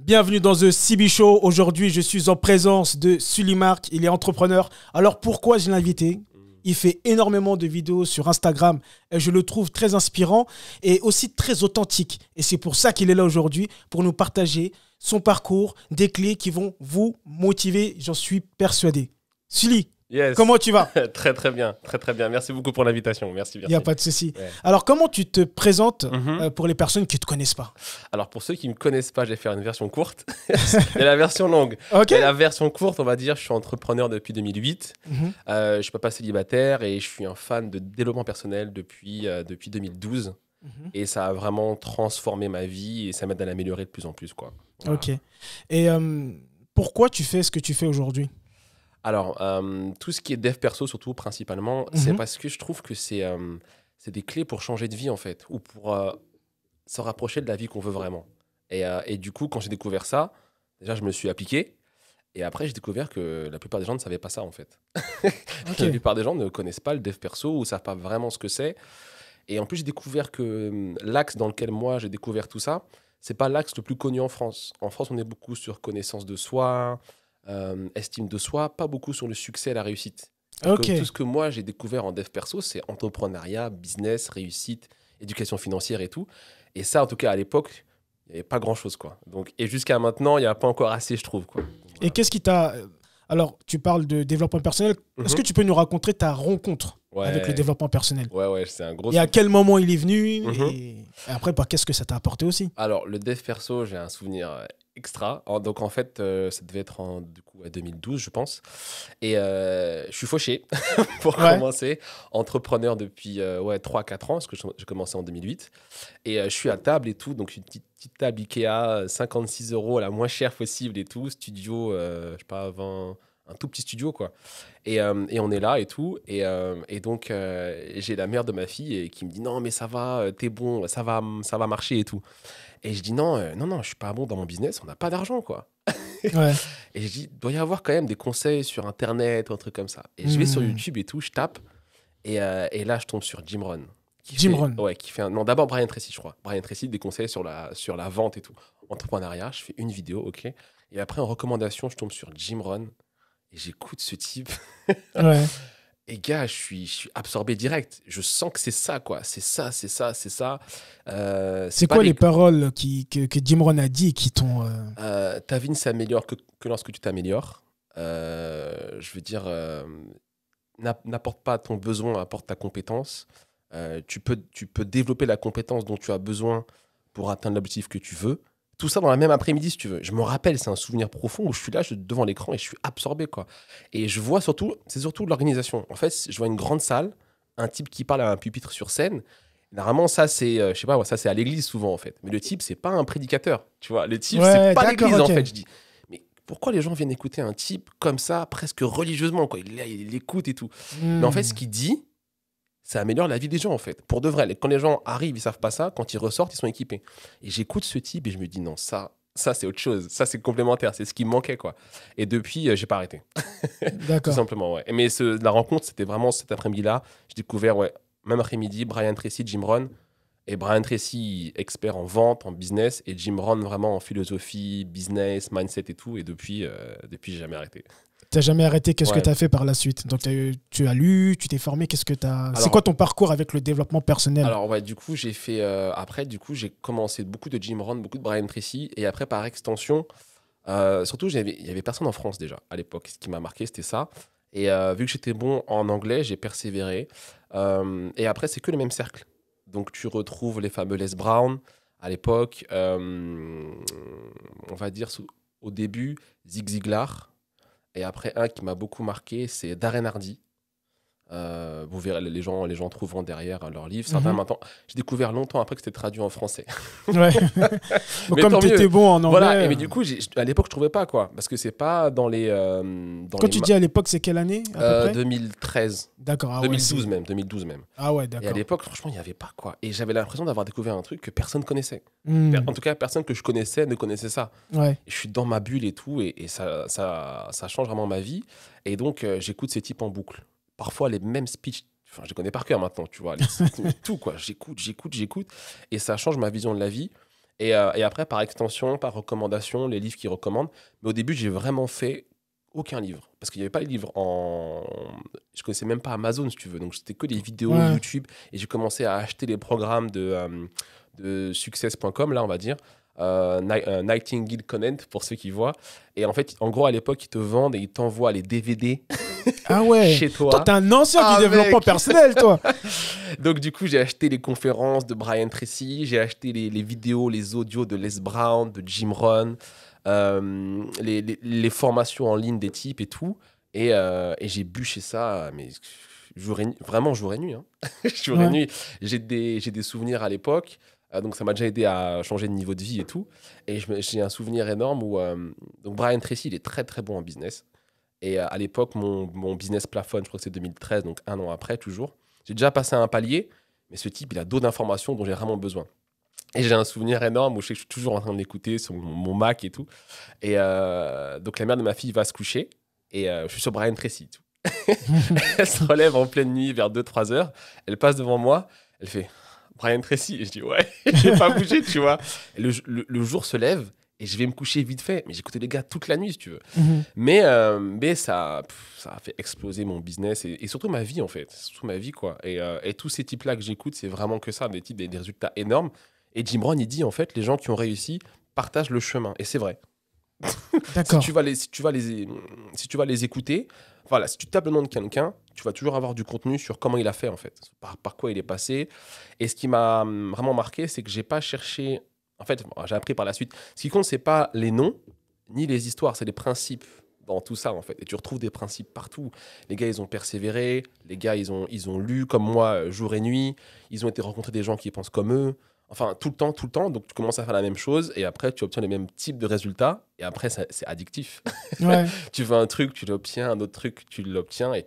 Bienvenue dans The CB Show. Aujourd'hui, je suis en présence de Sully Mark. Il est entrepreneur. Alors, pourquoi je l'ai invité ? Il fait énormément de vidéos sur Instagram et je le trouve très inspirant et aussi très authentique. Et c'est pour ça qu'il est là aujourd'hui, pour nous partager son parcours, des clés qui vont vous motiver, j'en suis persuadé. Sully, yes. Comment tu vas ? Très bien, très bien. Merci beaucoup pour l'invitation. Merci. Il n'y a pas de souci. Ouais. Alors, comment tu te présentes pour les personnes qui ne te connaissent pas ? Alors, pour ceux qui ne me connaissent pas, je vais faire une version courte et la version longue. Ok. Et la version courte, on va dire, je suis entrepreneur depuis 2008. Je suis papa célibataire et je suis un fan de développement personnel depuis 2012. Et ça a vraiment transformé ma vie et ça m'aide à l'améliorer de plus en plus, quoi. Voilà. Ok. Et pourquoi tu fais ce que tu fais aujourd'hui ? Alors, tout ce qui est dev perso, surtout, principalement, c'est parce que je trouve que c'est des clés pour changer de vie, en fait, ou pour se rapprocher de la vie qu'on veut vraiment. Et du coup, quand j'ai découvert ça, déjà, je me suis appliqué. Et après, j'ai découvert que la plupart des gens ne savaient pas ça, en fait. La plupart des gens ne connaissent pas le dev perso ou ne savent pas vraiment ce que c'est. Et en plus, j'ai découvert que l'axe dans lequel moi, j'ai découvert tout ça, c'est pas l'axe le plus connu en France. En France, on est beaucoup sur connaissance de soi, estime de soi, pas beaucoup sur le succès et la réussite. Ok. Tout ce que moi, j'ai découvert en dev perso, c'est entrepreneuriat, business, réussite, éducation financière et tout. Et ça, en tout cas, à l'époque, il n'y avait pas grand-chose, quoi. Donc, et jusqu'à maintenant, il n'y a pas encore assez, je trouve, quoi. Donc, Et qu'est-ce qui t'a... Alors, tu parles de développement personnel. Est-ce que tu peux nous raconter ta rencontre avec le développement personnel ? Ouais, c'est un gros... Et à quel moment il est venu Mhm. et après, qu'est-ce que ça t'a apporté aussi ? Alors, le dev perso, j'ai un souvenir extra. Donc, en fait, ça devait être en 2012, je pense. Et je suis fauché, pour commencer. Entrepreneur depuis 3-4 ans, parce que j'ai commencé en 2008. Et je suis à table et tout. Donc, une petite table Ikea, 56 €, la moins chère possible et tout. Studio, je sais pas, 20... Un tout petit studio, quoi. Et on est là et tout. Et donc, j'ai la mère de ma fille qui me dit « Non, mais ça va, t'es bon, ça va marcher et tout. » Et je dis « Non, je suis pas bon dans mon business, on n'a pas d'argent, quoi. » Ouais. Et je dis « Il doit y avoir quand même des conseils sur Internet, un truc comme ça. » Et je vais sur YouTube et tout, je tape. Et là, je tombe sur Jim Rohn. Qui fait non, d'abord Brian Tracy, je crois. Brian Tracy, des conseils sur la vente et tout. Entrepreneuriat, je fais une vidéo, ok. Et après, en recommandation, je tombe sur Jim Rohn. Et j'écoute ce type. Ouais. Et gars, je suis absorbé direct. Je sens que c'est ça, quoi. C'est ça. C'est quoi les paroles que Jim Rohn a dit qui t'ont... Ta vie ne s'améliore que lorsque tu t'améliores. Je veux dire, n'apporte pas ton besoin, apporte ta compétence. Tu peux développer la compétence dont tu as besoin pour atteindre l'objectif que tu veux. Tout ça dans la même après-midi, si tu veux. Je me rappelle, c'est un souvenir profond où je suis là, devant l'écran et je suis absorbé, quoi. Et je vois c'est surtout l'organisation. En fait, je vois une grande salle, un type qui parle à un pupitre sur scène. Normalement, ça, c'est, je sais pas, ça, c'est à l'église souvent, en fait. Mais le type, c'est pas un prédicateur, tu vois. Le type, c'est pas l'église, en fait. Je dis, mais pourquoi les gens viennent écouter un type comme ça, presque religieusement, quoi. Il écoute et tout. Mais en fait, ce qu'il dit, ça améliore la vie des gens, en fait. Pour de vrai. Quand les gens arrivent, ils savent pas ça. Quand ils ressortent, ils sont équipés. Et j'écoute ce type et je me dis, non, ça c'est autre chose. Ça, c'est complémentaire. C'est ce qui me manquait, quoi. Et depuis, j'ai pas arrêté. D'accord. Tout simplement, ouais. Mais la rencontre, c'était vraiment cet après-midi-là. J'ai découvert, même après-midi, Brian Tracy, Jim Rohn. Et Brian Tracy, expert en vente, en business. Et Jim Rohn, vraiment en philosophie, business, mindset et tout. Et depuis, j'ai jamais arrêté. T'as jamais arrêté, qu'est-ce que tu as fait par la suite ? Donc tu as lu, tu t'es formé, qu'est-ce que tu as... C'est quoi ton parcours avec le développement personnel ? Alors du coup, j'ai fait... après, du coup, j'ai commencé beaucoup de Jim Rohn, beaucoup de Brian Tracy. Et après, par extension, surtout, il y avait personne en France déjà, à l'époque. Ce qui m'a marqué, c'était ça. Et vu que j'étais bon en anglais, j'ai persévéré. Et après, c'est que le même cercle. Donc, tu retrouves les fameux Les Brown, à l'époque. On va dire, au début, Zig Ziglar. Et après, un qui m'a beaucoup marqué, c'est Darren Hardy. Vous verrez, les gens trouveront derrière leur livre. Certains, maintenant, j'ai découvert longtemps après que c'était traduit en français. Ouais. Bon, comme tu étais bon en anglais. Voilà, mais du coup, à l'époque, je trouvais pas, quoi. Parce que c'est pas dans les. Quand tu dis à l'époque, c'est quelle année à peu près 2013. D'accord. 2012 même. Ah ouais, d'accord. Et à l'époque, franchement, il n'y avait pas, quoi. Et j'avais l'impression d'avoir découvert un truc que personne connaissait. En tout cas, personne que je connaissais ne connaissait ça. Ouais. Et je suis dans ma bulle et tout, et ça change vraiment ma vie. Et donc, j'écoute ces types en boucle. Parfois, les mêmes speeches, enfin, je les connais par cœur maintenant, tu vois. Tout, quoi. J'écoute. Et ça change ma vision de la vie. Et après, par extension, par recommandation, les livres qu'ils recommandent. Mais au début, j'ai vraiment fait aucun livre. Parce qu'il n'y avait pas les livres en... Je ne connaissais même pas Amazon, si tu veux. Donc, c'était que des vidéos Ouais. YouTube. Et j'ai commencé à acheter les programmes de success.com, là, on va dire. Nightingale Connect, pour ceux qui voient. Et en fait, en gros, à l'époque, ils te vendent et ils t'envoient les DVD Ah ouais. chez toi. Toi, t'es un ancien Ah, du développement mec. personnel, toi. Donc, du coup, j'ai acheté les conférences de Brian Tracy, j'ai acheté les vidéos, les audios de Les Brown, de Jim Rohn, les formations en ligne des types et tout. Et j'ai bûché ça, mais vraiment jour et nuit. Hein. Jour et Ouais. nuit. J'ai des souvenirs à l'époque. Donc, ça m'a déjà aidé à changer de niveau de vie et tout. Et j'ai un souvenir énorme où donc Brian Tracy, il est très, très bon en business. Et à l'époque, mon business plafonne, je crois que c'est 2013, donc un an après, toujours. J'ai déjà passé un palier, mais ce type, il a d'autres informations dont j'ai vraiment besoin. Et j'ai un souvenir énorme où je sais que je suis toujours en train de l'écouter sur mon Mac et tout. Et donc, la mère de ma fille va se coucher et je suis sur Brian Tracy. Tout. Elle se relève en pleine nuit vers 2-3 heures. Elle passe devant moi. Elle fait Brian Tracy. Et je dis ouais, j'ai pas bougé, tu vois. Et le jour se lève et je vais me coucher vite fait. Mais j'écoutais les gars toute la nuit, si tu veux. Mhm. Mais ça a fait exploser mon business et surtout ma vie, en fait. Surtout ma vie, quoi. Et tous ces types-là que j'écoute, c'est vraiment que ça, des types, des résultats énormes. Et Jim Rohn, il dit, en fait, les gens qui ont réussi partagent le chemin. Et c'est vrai. Si D'accord. si tu vas les écouter, voilà, si tu tapes le nom de quelqu'un, tu vas toujours avoir du contenu sur comment il a fait, en fait. Par quoi il est passé. Et ce qui m'a vraiment marqué, c'est que j'ai pas cherché... En fait, bon, j'ai appris par la suite. Ce qui compte, c'est pas les noms, ni les histoires, c'est les principes dans tout ça, en fait. Et tu retrouves des principes partout. Les gars, ils ont persévéré. Les gars, ils ont lu comme moi, jour et nuit. Ils ont été rencontrer des gens qui pensent comme eux. Enfin, tout le temps, tout le temps. Donc, tu commences à faire la même chose. Et après, tu obtiens les mêmes types de résultats. Et après, c'est addictif. Ouais. Tu veux un truc, tu l'obtiens. Un autre truc, tu l'obtiens. Et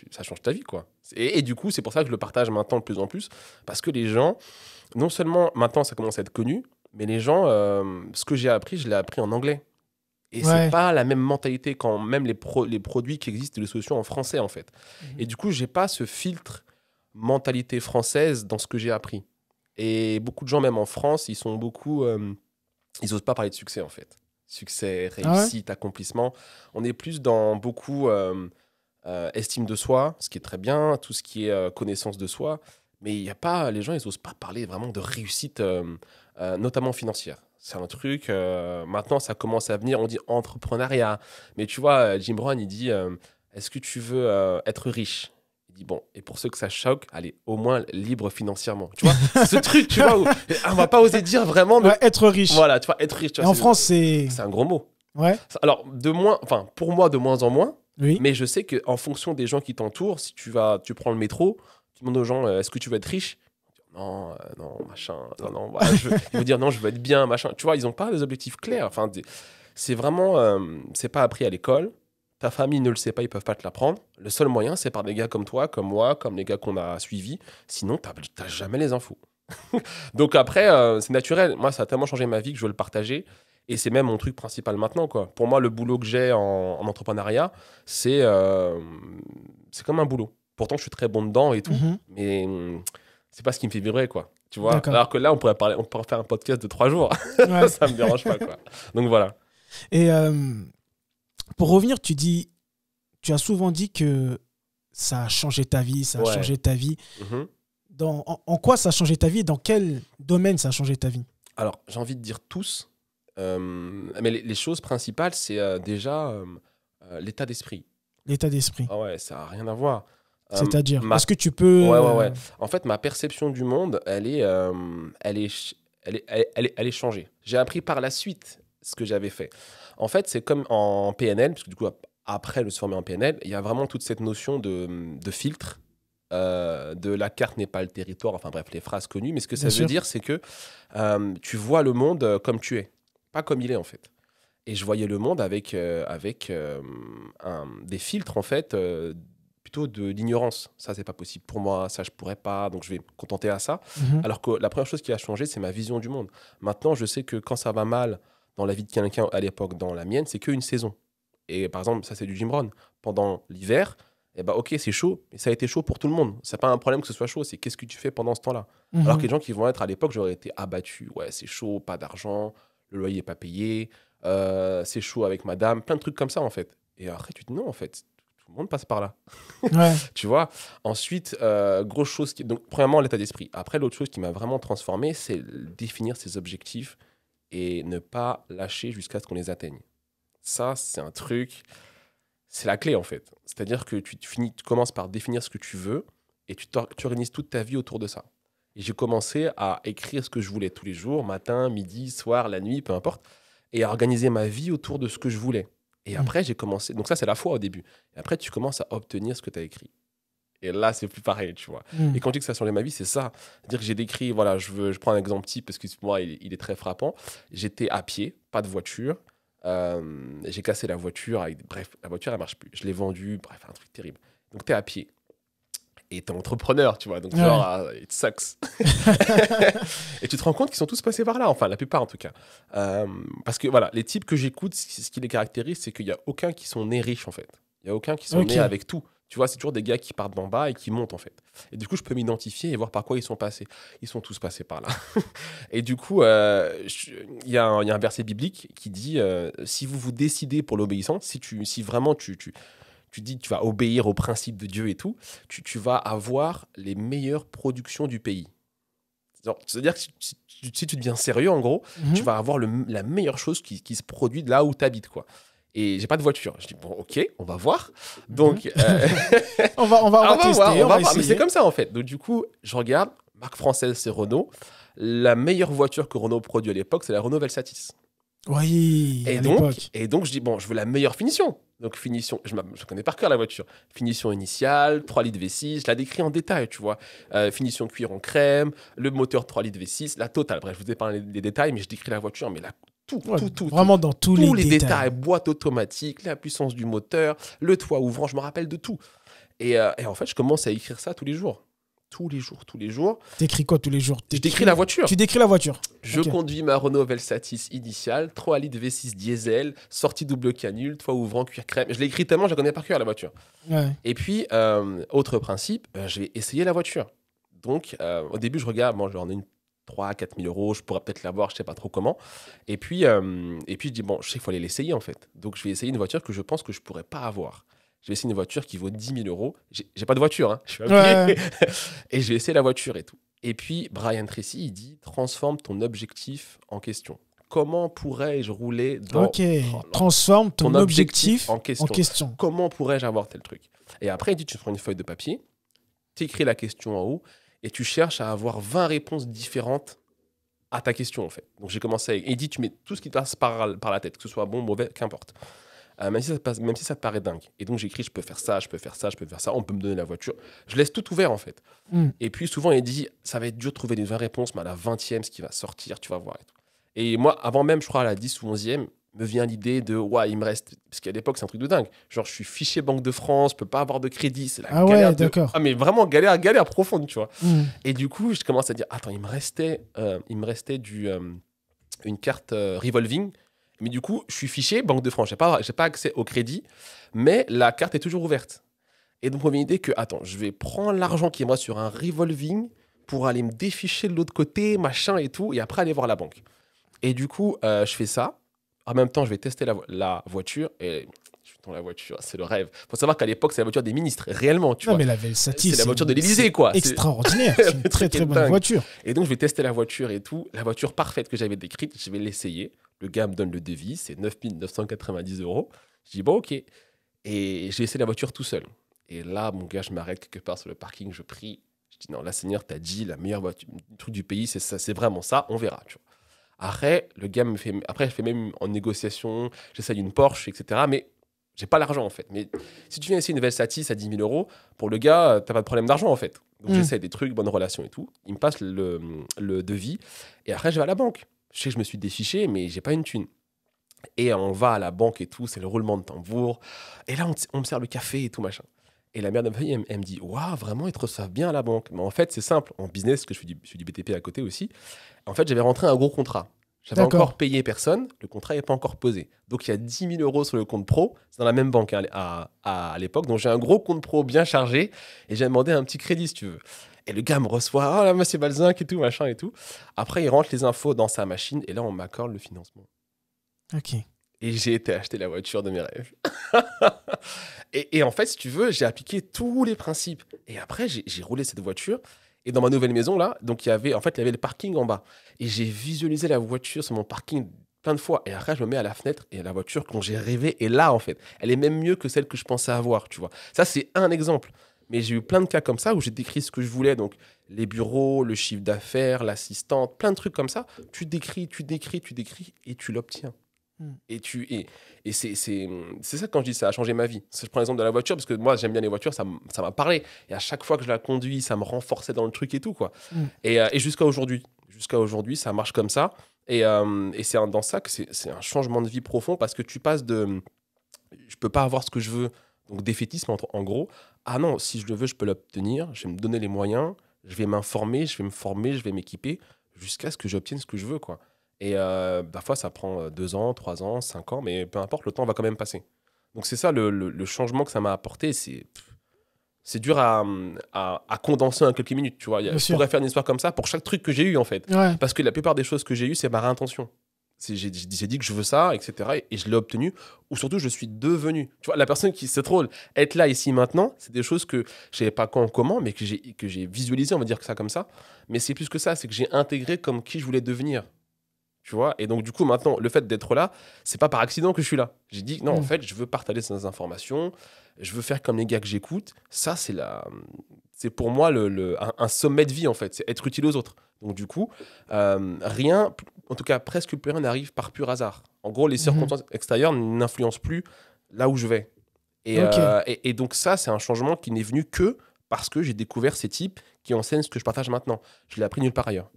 ça change ta vie, quoi. Et du coup, c'est pour ça que je le partage maintenant de plus en plus. Parce que les gens, non seulement maintenant, ça commence à être connu, mais les gens, ce que j'ai appris, je l'ai appris en anglais. Et Ouais. c'est pas la même mentalité quand même les produits qui existent, les solutions en français, en fait. Et du coup, j'ai pas ce filtre mentalité française dans ce que j'ai appris. Et beaucoup de gens, même en France, ils sont beaucoup... ils osent pas parler de succès, en fait. Succès, Ah ouais. réussite, accomplissement. On est plus dans beaucoup estime de soi, ce qui est très bien, tout ce qui est connaissance de soi. Mais il y a pas, les gens, ils osent pas parler vraiment de réussite, notamment financière. C'est un truc, maintenant, ça commence à venir, on dit entrepreneuriat. Mais tu vois, Jim Rohn, il dit, est-ce que tu veux être riche? Il dit, bon, et pour ceux que ça choque, allez, au moins libre financièrement. Tu vois, ce truc, tu vois, où on va pas oser dire vraiment, mais Ouais, être riche. voilà, tu vois, être riche. Tu Et vois, en France, c'est... c'est un gros mot. Ouais. Alors, pour moi, de moins en moins, Oui. mais je sais qu'en fonction des gens qui t'entourent, si tu prends le métro, tu demandes aux gens, est-ce que tu veux être riche? Non, non, machin, non, voilà, ils vont dire non, je veux être bien, machin. Tu vois, ils n'ont pas des objectifs clairs. Enfin, c'est vraiment, c'est pas appris à l'école. Ta famille ne le sait pas, ils peuvent pas te l'apprendre. Le seul moyen, c'est par des gars comme toi, comme moi, comme les gars qu'on a suivis. Sinon, t'as jamais les infos. Donc après, c'est naturel. Moi, ça a tellement changé ma vie que je veux le partager. Et c'est même mon truc principal maintenant, quoi. Pour moi, le boulot que j'ai en entrepreneuriat, c'est comme un boulot. Pourtant, je suis très bon dedans et tout, Mhm. mais c'est pas ce qui me fait vibrer, quoi. Tu vois. D'accord. Alors que là, on pourrait faire un podcast de 3 jours. Ouais. Ça me dérange pas, quoi. Donc voilà. Et pour revenir, tu as souvent dit que ça a changé ta vie, ça a Ouais. changé ta vie. Mhm. En quoi ça a changé ta vie? Dans quel domaine ça a changé ta vie? Alors, j'ai envie de dire tous, mais les choses principales, c'est déjà l'état d'esprit. L'état d'esprit. Ah ouais, ça n'a rien à voir. C'est-à-dire, ma- est-ce que tu peux... Ouais. En fait, ma perception du monde, elle est changée. J'ai appris par la suite ce que j'avais fait. En fait, c'est comme en PNL, parce que du coup, après le se former en PNL, il y a vraiment toute cette notion de filtre. De la carte n'est pas le territoire, enfin bref, les phrases connues. Mais ce que ça Bien veut sûr. dire, c'est que tu vois le monde comme tu es, pas comme il est en fait. Et je voyais le monde avec des filtres en fait, plutôt de l'ignorance. Ça, c'est pas possible pour moi, ça, je pourrais pas, donc je vais me contenter à ça. Mhm. Alors que la première chose qui a changé, c'est ma vision du monde. Maintenant, je sais que quand ça va mal dans la vie de quelqu'un, à l'époque, dans la mienne, c'est qu'une saison. Et par exemple, ça, c'est du Jim Rohn. Pendant l'hiver, Eh ben, ok, c'est chaud, mais ça a été chaud pour tout le monde. C'est pas un problème que ce soit chaud, c'est qu'est-ce que tu fais pendant ce temps-là. Alors que les gens qui vont être à l'époque, j'aurais été abattu. Ouais, c'est chaud, pas d'argent, le loyer n'est pas payé, c'est chaud avec madame, plein de trucs comme ça, en fait. Et après, tu te dis non, en fait, tout le monde passe par là. Ouais. Tu vois. Ensuite, grosse chose qui... Donc, premièrement, l'état d'esprit. Après, l'autre chose qui m'a vraiment transformé, c'est définir ses objectifs et ne pas lâcher jusqu'à ce qu'on les atteigne. Ça, c'est un truc... C'est la clé, en fait. C'est-à-dire que tu commences par définir ce que tu veux et tu organises toute ta vie autour de ça. Et j'ai commencé à écrire ce que je voulais tous les jours, matin, midi, soir, la nuit, peu importe, et à organiser ma vie autour de ce que je voulais. Et après, j'ai commencé... Donc ça, c'est la foi au début. Et après, tu commences à obtenir ce que tu as écrit. Et là, c'est plus pareil, tu vois. Et quand je dis que ça a changé ma vie, c'est ça. C'est-à-dire que j'ai décrit, voilà, je prends un exemple type parce que pour moi, il est très frappant. J'étais à pied, pas de voiture. J'ai cassé la voiture. Bref, la voiture, elle marche plus. Je l'ai vendue. Bref, un truc terrible. Donc, tu es à pied. Et tu es entrepreneur, tu vois. Donc, genre, it sucks. Et tu te rends compte qu'ils sont tous passés par là. Enfin, la plupart, en tout cas. Parce que, voilà, les types que j'écoute, ce qui les caractérise, c'est qu'il n'y a aucun qui sont nés riches, en fait. Il n'y a aucun qui sont nés avec tout. Tu vois, c'est toujours des gars qui partent d'en bas et qui montent, en fait. Et du coup, je peux m'identifier et voir par quoi ils sont passés. Ils sont tous passés par là. Et du coup, il y a un verset biblique qui dit si vous vous décidez pour l'obéissance, si vraiment tu dis que tu vas obéir aux principes de Dieu et tout, tu vas avoir les meilleures productions du pays. C'est-à-dire que si tu deviens sérieux, en gros, tu vas avoir la meilleure chose qui se produit de là où tu habites, quoi. Et j'ai pas de voiture. Je dis, bon, ok, on va voir. Donc, on va tester. On va voir. Mais c'est comme ça, en fait. Donc, du coup, je regarde, marque française, c'est Renault. La meilleure voiture que Renault produit à l'époque, c'est la Renault Velsatis. Oui, et donc, je dis, bon, je veux la meilleure finition. Donc, finition, je connais par cœur la voiture. Finition initiale, 3 litres V6, je la décris en détail, tu vois. Finition cuir en crème, le moteur 3 litres V6, la totale. Bref, je vous ai parlé des détails, mais je décris la voiture, mais tout. Vraiment dans tous les détails. Boîte automatique, la puissance du moteur, le toit ouvrant, je me rappelle de tout. Et en fait, je commence à écrire ça tous les jours. Tous les jours. T'écris quoi tous les jours? Je décris la voiture. Tu décris la voiture. Je conduis ma Renault Velsatis initiale, 3 litres V6 diesel, sortie double canule, toit ouvrant, cuir crème. Je l'écris tellement, je la connais par cœur, la voiture. Ouais. Et puis, autre principe, je vais essayer la voiture. Donc, au début, je regarde, moi, j'en ai une 3 à 4 000 euros, je pourrais peut-être l'avoir, je ne sais pas trop comment. Et puis, je dis, bon, je sais qu'il faut aller l'essayer, en fait. Donc, je vais essayer une voiture que je pense que je ne pourrais pas avoir. Je vais essayer une voiture qui vaut 10 000 euros. J'ai pas de voiture, hein. Je suis à pied. Et je vais essayer la voiture et tout. Et puis, Brian Tracy, il dit, transforme ton objectif en question. Comment pourrais-je rouler dans... Ok, transforme ton objectif en question. Comment pourrais-je avoir tel truc? Et après, il dit, tu prends une feuille de papier, tu écris la question en haut, et tu cherches à avoir 20 réponses différentes à ta question, en fait. Donc, j'ai commencé et il dit, tu mets tout ce qui te passe par la tête, que ce soit bon, mauvais, qu'importe. Même si ça te paraît dingue. Et donc, j'écris, je peux faire ça, on peut me donner la voiture. Je laisse tout ouvert, en fait. Et puis, souvent, il dit, ça va être dur de trouver des 20 réponses, mais à la 20e, ce qui va sortir, tu vas voir. Et tout. Et moi, avant même, je crois, à la 10 ou 11e, me vient l'idée de, il me reste... Parce qu'à l'époque, c'est un truc de dingue. Genre, je suis fiché Banque de France, je peux pas avoir de crédit, c'est la galère. D'accord. Ah, mais vraiment, galère profonde, tu vois. Et du coup, je commence à dire, attends, il me restait une carte revolving. Mais du coup, je suis fiché Banque de France. J'ai pas accès au crédit, mais la carte est toujours ouverte. Et donc, on vient l'idée que, attends, je vais prendre l'argent qui est moi sur un revolving pour aller me déficher de l'autre côté, machin et tout, et après aller voir la banque. Et du coup, je fais ça. En même temps, je vais tester la voiture. Et dans la voiture, c'est le rêve. Il faut savoir qu'à l'époque, c'est la voiture des ministres, réellement. Tu vois. Mais la Velsatis, c'est la voiture de l'Élysée, quoi. Extraordinaire. C'est une très, très bonne voiture. Et donc, je vais tester la voiture et tout. La voiture parfaite que j'avais décrite, je vais l'essayer. Le gars me donne le devis, c'est 9 990 euros. Je dis, bon, ok. Et j'ai essayé la voiture tout seul. Et là, mon gars, je m'arrête quelque part sur le parking, je prie. Je dis, non, là, Seigneur, t'as dit, la meilleure voiture, le truc du pays, c'est ça, c'est vraiment ça, on verra. Tu vois. Après, le gars me fait... Après, je fais même en négociation, j'essaye une Porsche, etc. Mais j'ai pas l'argent, en fait. Mais si tu viens essayer une Velsatis à 10 000 euros, pour le gars, t'as pas de problème d'argent, en fait. Donc, j'essaie des trucs, bonne relation et tout. Il me passe le devis. Et après, je vais à la banque. Je sais que je me suis défiché, mais j'ai pas une thune. Et on va à la banque et tout, c'est le roulement de tambour. Et là, on me sert le café et tout, machin. Et la mère de ma famille, elle me dit, waouh, vraiment, ils te reçoivent bien à la banque. Mais en fait, c'est simple. En business, parce que je fais du BTP à côté aussi. En fait, j'avais rentré un gros contrat. J'avais D'accord. encore payé personne, le contrat n'est pas encore posé. Donc, il y a 10 000 euros sur le compte pro. C'est dans la même banque hein, à l'époque. Donc, j'ai un gros compte pro bien chargé et j'ai demandé un petit crédit, si tu veux. Et le gars me reçoit, oh là, monsieur Balzinc et tout, machin et tout. Après, il rentre les infos dans sa machine et là, on m'accorde le financement. Ok. Et j'ai été acheter la voiture de mes rêves. et en fait, si tu veux, j'ai appliqué tous les principes. Et après, j'ai roulé cette voiture. Et dans ma nouvelle maison, là, donc il y avait le parking en bas. Et j'ai visualisé la voiture sur mon parking plein de fois. Et après, je me mets à la fenêtre et la voiture dont j'ai rêvé est là, en fait. Elle est même mieux que celle que je pensais avoir, tu vois. Ça, c'est un exemple. Mais j'ai eu plein de cas comme ça où j'ai décrit ce que je voulais. Donc, les bureaux, le chiffre d'affaires, l'assistante, plein de trucs comme ça. Tu décris et tu l'obtiens. Et c'est ça quand je dis ça a changé ma vie. Je prends l'exemple de la voiture parce que moi j'aime bien les voitures, ça m'a parlé. Et à chaque fois que je la conduis, ça me renforçait dans le truc et tout quoi. Et jusqu'à aujourd'hui, ça marche comme ça. Et c'est dans ça que c'est un changement de vie profond parce que tu passes de je peux pas avoir ce que je veux, donc défaitisme en gros. Ah non, si je le veux, je peux l'obtenir. Je vais me donner les moyens, je vais m'informer, je vais me former, je vais m'équiper jusqu'à ce que j'obtienne ce que je veux quoi. Et parfois, ça prend 2 ans, 3 ans, 5 ans, mais peu importe, le temps va quand même passer. Donc, c'est ça le changement que ça m'a apporté. C'est dur à condenser en quelques minutes, tu vois. Je pourrais faire une histoire comme ça pour chaque truc que j'ai eu, en fait. Ouais. Parce que la plupart des choses que j'ai eues, c'est par intention. J'ai dit que je veux ça, etc. Et je l'ai obtenu. Ou surtout, je suis devenu. Tu vois, la personne qui, c'est drôle, être là, ici, maintenant, c'est des choses que je savais pas quand, comment, mais que j'ai visualisé, on va dire que ça comme ça. Mais c'est plus que ça, c'est que j'ai intégré comme qui je voulais devenir. Tu vois, et donc du coup maintenant le fait d'être là, c'est pas par accident que je suis là. J'ai dit non, en fait je veux partager ces informations, je veux faire comme les gars que j'écoute. Ça c'est pour moi un sommet de vie en fait, c'est être utile aux autres. Donc du coup rien, en tout cas presque plus rien n'arrive par pur hasard. En gros les circonstances extérieures n'influencent plus là où je vais. Et donc ça c'est un changement qui n'est venu que parce que j'ai découvert ces types qui enseignent ce que je partage maintenant. Je l'ai appris nulle part ailleurs.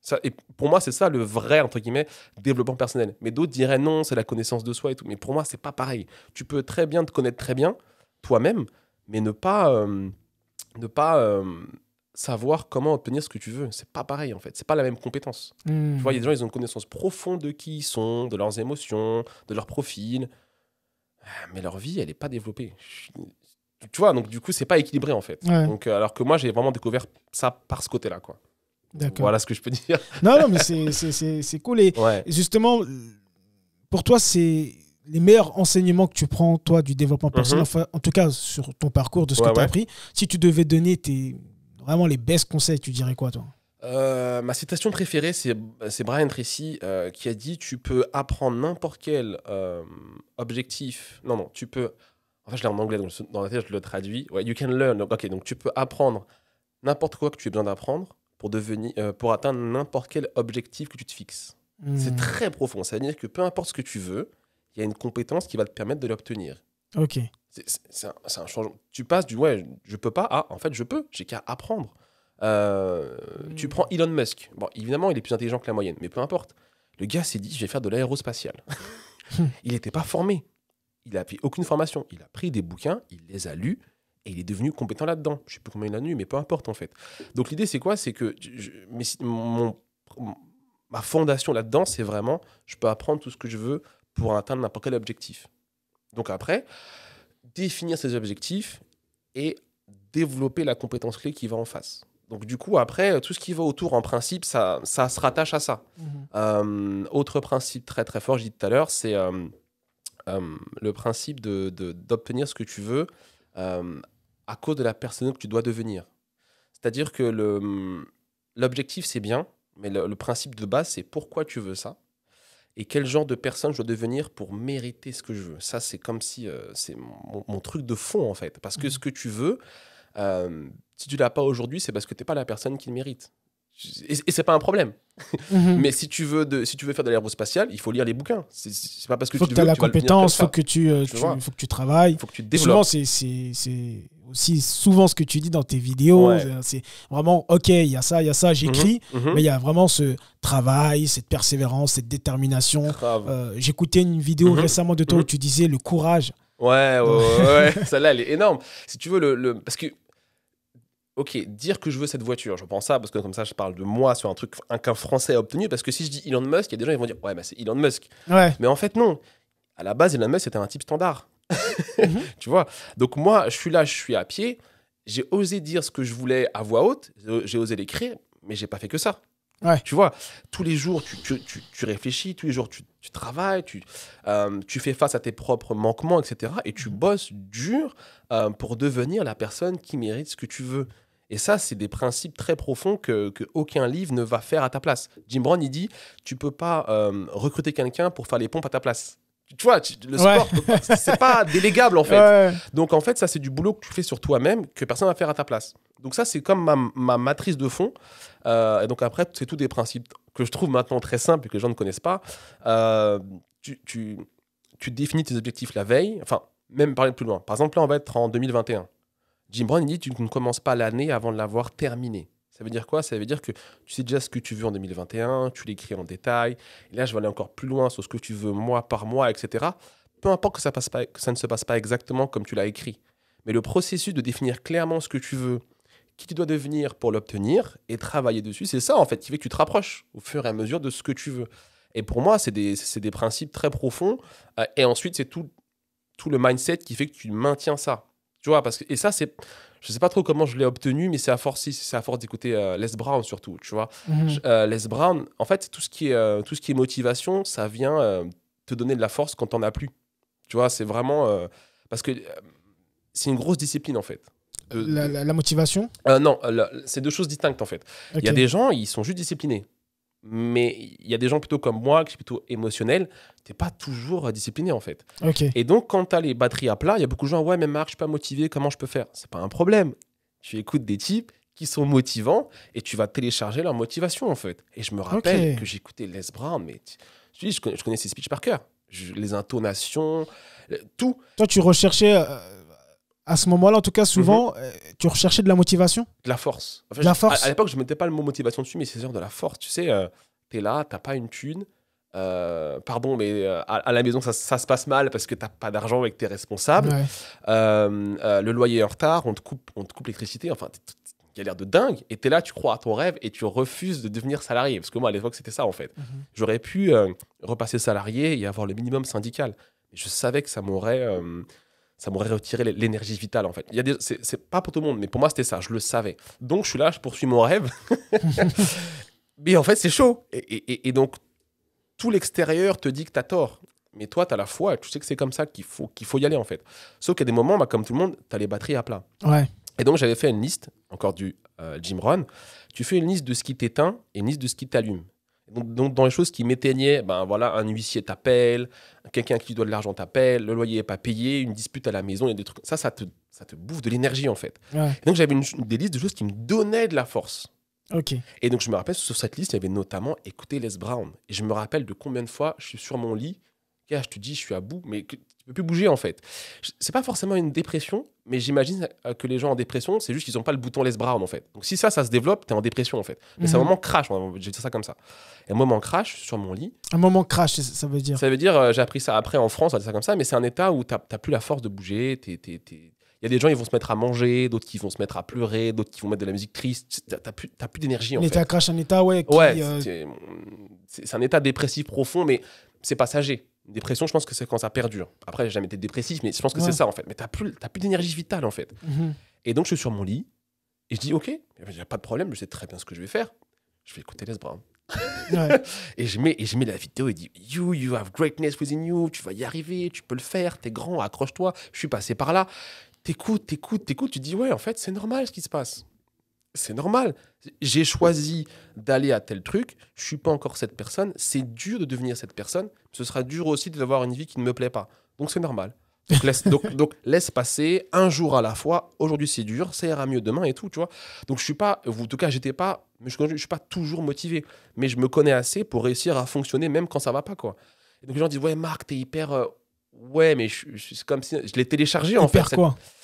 Ça, et pour moi, c'est ça le vrai, entre guillemets, développement personnel. Mais d'autres diraient non, c'est la connaissance de soi et tout. Mais pour moi, c'est pas pareil. Tu peux très bien te connaître très bien, toi-même, mais ne pas savoir comment obtenir ce que tu veux. C'est pas pareil, en fait. C'est pas la même compétence. Tu vois, il y a des gens, ils ont une connaissance profonde de qui ils sont, de leurs émotions, de leur profil. Mais leur vie, elle est pas développée. Tu vois, donc du coup, c'est pas équilibré, en fait. Ouais. Donc, alors que moi, j'ai vraiment découvert ça par ce côté-là, quoi. D'accord. Voilà ce que je peux dire. Non, mais c'est cool. Et justement, pour toi, c'est les meilleurs enseignements que tu prends, toi, du développement personnel, enfin, en tout cas sur ton parcours, de ce que tu as appris. Si tu devais donner vraiment les best conseils, tu dirais quoi, toi? Ma citation préférée, c'est Brian Tracy qui a dit « Tu peux apprendre n'importe quel objectif... » Non, tu peux... En fait, je l'ai en anglais, donc dans la tête, je le traduis. Ouais, you can learn. Ok, donc tu peux apprendre n'importe quoi que tu aies besoin d'apprendre pour atteindre n'importe quel objectif que tu te fixes. C'est très profond. Ça veut dire que peu importe ce que tu veux, il y a une compétence qui va te permettre de l'obtenir. Ok. C'est un changement. Tu passes du « ouais, je peux pas » à « en fait, je peux, j'ai qu'à apprendre ». Tu prends Elon Musk. Bon, évidemment, il est plus intelligent que la moyenne, mais peu importe. Le gars s'est dit « je vais faire de l'aérospatial ». Il n'était pas formé. Il n'a fait aucune formation. Il a pris des bouquins, il les a lus, et il est devenu compétent là-dedans. Je ne sais plus combien il a lu, mais peu importe en fait. Donc l'idée, c'est quoi? C'est que ma fondation là-dedans, c'est vraiment, je peux apprendre tout ce que je veux pour atteindre n'importe quel objectif. Donc après, définir ces objectifs et développer la compétence clé qui va en face. Donc du coup, après, tout ce qui va autour, en principe, ça se rattache à ça. Autre principe très très fort, je dis tout à l'heure, c'est le principe d'obtenir ce que tu veux à cause de la personne que tu dois devenir. C'est-à-dire que l'objectif, c'est bien, mais le principe de base, c'est pourquoi tu veux ça et quel genre de personne je dois devenir pour mériter ce que je veux. Ça, c'est comme si c'est mon truc de fond, en fait. Parce que ce que tu veux, si tu ne l'as pas aujourd'hui, c'est parce que tu n'es pas la personne qui le mérite. Et ce n'est pas un problème. Mais si tu veux faire de l'aérospatial, il faut lire les bouquins. C'est pas parce que tu as la compétence, il faut que tu travailles. Il faut que tu te développes. Souvent, c'est aussi souvent ce que tu dis dans tes vidéos. Ouais. C'est vraiment, ok, il y a ça, j'écris, mais il y a vraiment ce travail, cette persévérance, cette détermination. J'écoutais une vidéo récemment de toi où tu disais le courage. Ouais. Celle-là, elle est énorme. Si tu veux, parce que ok, dire que je veux cette voiture, je pense ça parce que comme ça, je parle de moi sur un truc qu'un Français a obtenu. Parce que si je dis Elon Musk, il y a des gens qui vont dire ouais, bah, c'est Elon Musk. Ouais. Mais en fait, non. À la base, Elon Musk, c'était un type standard. Mhm. Tu vois. Donc moi, je suis là, je suis à pied. J'ai osé dire ce que je voulais à voix haute. J'ai osé l'écrire, mais j'ai pas fait que ça. Ouais. Tu vois, tous les jours, tu réfléchis, tous les jours, tu travailles, tu fais face à tes propres manquements, etc. Et tu bosses dur pour devenir la personne qui mérite ce que tu veux. Et ça, c'est des principes très profonds que aucun livre ne va faire à ta place. Jim Brown, il dit, tu peux pas recruter quelqu'un pour faire les pompes à ta place. Tu vois, le sport, c'est pas délégable en fait. Ouais. Donc en fait, ça, c'est du boulot que tu fais sur toi-même que personne ne va faire à ta place. Donc ça, c'est comme ma matrice de fond. Et donc après, c'est tous des principes que je trouve maintenant très simples et que les gens ne connaissent pas. Tu définis tes objectifs la veille. Enfin, même parler plus loin. Par exemple, là, on va être en 2021. Jim Brown, il dit, tu ne commences pas l'année avant de l'avoir terminée. Ça veut dire quoi? Ça veut dire que tu sais déjà ce que tu veux en 2021, tu l'écris en détail. Et là, je vais aller encore plus loin sur ce que tu veux mois par mois, etc. Peu importe que ça ne se passe pas exactement comme tu l'as écrit. Mais le processus de définir clairement ce que tu veux, qui tu dois devenir pour l'obtenir et travailler dessus, c'est ça en fait qui fait que tu te rapproches au fur et à mesure de ce que tu veux. Et pour moi, c'est des principes très profonds. Et ensuite, c'est tout le mindset qui fait que tu maintiens ça. Tu vois, et ça, je sais pas trop comment je l'ai obtenu, mais c'est à force d'écouter Les Brown surtout, tu vois. Les Brown, en fait, tout ce qui est motivation, ça vient te donner de la force quand t'en as plus. Tu vois, c'est vraiment parce que c'est une grosse discipline en fait. La motivation? Non, c'est deux choses distinctes en fait. Il y a des gens, ils sont juste disciplinés. Mais il y a des gens plutôt comme moi, qui sont plutôt émotionnels, t'es pas toujours discipliné en fait. Ok. Et donc, quand tu as les batteries à plat, il y a beaucoup de gens, ouais, mais Marc, je suis pas motivé, comment je peux faire? C'est pas un problème. Tu écoutes des types qui sont motivants et tu vas télécharger leur motivation en fait. Et je me rappelle que j'écoutais Les Brown, mais je connais ses speeches par cœur. Les intonations, tout. Toi, tu recherchais, à ce moment-là, en tout cas, souvent, tu recherchais de la motivation? De la force. Enfin, de la force. À l'époque, je ne mettais pas le mot motivation dessus, mais c'est genre de la force. Tu sais, tu es là, tu n'as pas une thune. Pardon, mais à la maison, ça se passe mal parce que tu n'as pas d'argent et que tu es responsable. Ouais. Le loyer est en retard, on te coupe l'électricité. Enfin, il y a l'air de dingue. Et tu es là, tu crois à ton rêve et tu refuses de devenir salarié. Parce que moi, à l'époque, c'était ça, en fait. J'aurais pu repasser salarié et avoir le minimum syndical. Mais je savais que ça m'aurait retiré l'énergie vitale, en fait. C'est pas pour tout le monde, mais pour moi, c'était ça. Je le savais. Donc, je suis là, je poursuis mon rêve. Mais en fait, c'est chaud. Et donc, tout l'extérieur te dit que tu as tort. Mais toi, tu as la foi. Tu sais que c'est comme ça qu'il faut y aller, en fait. Sauf qu'il y a des moments, comme tout le monde, tu as les batteries à plat. Ouais. Et donc, j'avais fait une liste, encore du Jim Rohn. Tu fais une liste de ce qui t'éteint et une liste de ce qui t'allume. Donc, dans les choses qui m'éteignaient, voilà, un huissier t'appelle, quelqu'un qui doit de l'argent t'appelle, le loyer n'est pas payé, une dispute à la maison, il y a des trucs. Ça te bouffe de l'énergie, en fait. Ouais. Et donc, j'avais des listes de choses qui me donnaient de la force. Ok. Et donc, je me rappelle, sur cette liste, il y avait notamment écouter Les Brown. Et je me rappelle de combien de fois je suis sur mon lit, je te dis, je suis à bout, mais tu ne peux plus bouger, en fait. C'est pas forcément une dépression, mais j'imagine que les gens en dépression, c'est juste qu'ils n'ont pas le bouton Les Brown, en fait. Donc, si ça se développe, tu es en dépression, en fait. Mais c'est un moment crash, je vais dire ça comme ça. Et un moment crash, je suis sur mon lit. Un moment crash, ça veut dire? Ça veut dire, j'ai appris ça après en France, on va dire ça comme ça, mais c'est un état où tu n'as plus la force de bouger, il y a des gens qui vont se mettre à manger, d'autres qui vont se mettre à pleurer, d'autres qui vont mettre de la musique triste. T'as plus d'énergie, en fait. L'état crash, un état, ouais. C'est un état dépressif profond, mais c'est passager. Une dépression, je pense que c'est quand ça perdure. Après, j'ai jamais été dépressif, mais je pense que c'est ça, en fait. Mais t'as plus d'énergie vitale, en fait. Et donc, je suis sur mon lit, et je dis, OK, il n'y a pas de problème, je sais très bien ce que je vais faire. Je vais écouter Les Brown. Ouais. et je mets la vidéo et dit, you have greatness within you, tu vas y arriver, tu peux le faire, t'es grand, accroche-toi, je suis passé par là. T'écoutes, tu dis, ouais, en fait, c'est normal ce qui se passe. C'est normal. J'ai choisi d'aller à tel truc, je suis pas encore cette personne, c'est dur de devenir cette personne, ce sera dur aussi d'avoir une vie qui ne me plaît pas. Donc c'est normal. Donc laisse passer un jour à la fois. Aujourd'hui c'est dur, ça ira mieux demain et tout, tu vois. Donc je suis pas, en tout cas je suis pas toujours motivé, mais je me connais assez pour réussir à fonctionner même quand ça va pas, quoi. Et donc les gens disent, ouais Marc, t'es hyper... Ouais, mais c'est comme si je l'ai téléchargé en fait.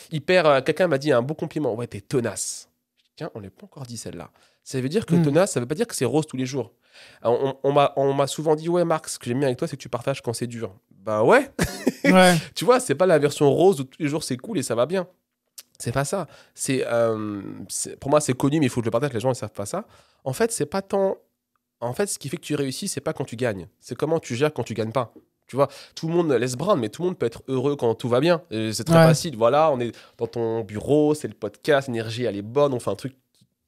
Quelqu'un m'a dit un beau compliment. Ouais, t'es tenace. Tiens, on n'est pas encore dit celle-là. Ça veut dire que tenace, ça veut pas dire que c'est rose tous les jours. On m'a souvent dit, ouais, Marc, ce que j'aime bien avec toi, c'est que tu partages quand c'est dur. Bah ouais. Ouais. Tu vois, c'est pas la version rose où tous les jours c'est cool et ça va bien. C'est pas ça. Pour moi, c'est connu, mais il faut que je le partage, les gens ne savent pas ça. En fait, c'est pas tant. En fait, ce qui fait que tu réussis, c'est pas quand tu gagnes. C'est comment tu gères quand tu gagnes pas. Tu vois, tout le monde laisse brand, mais tout le monde peut être heureux quand tout va bien. Et c'est très facile. Voilà, on est dans ton bureau, c'est le podcast, l'énergie, elle est bonne, on fait un truc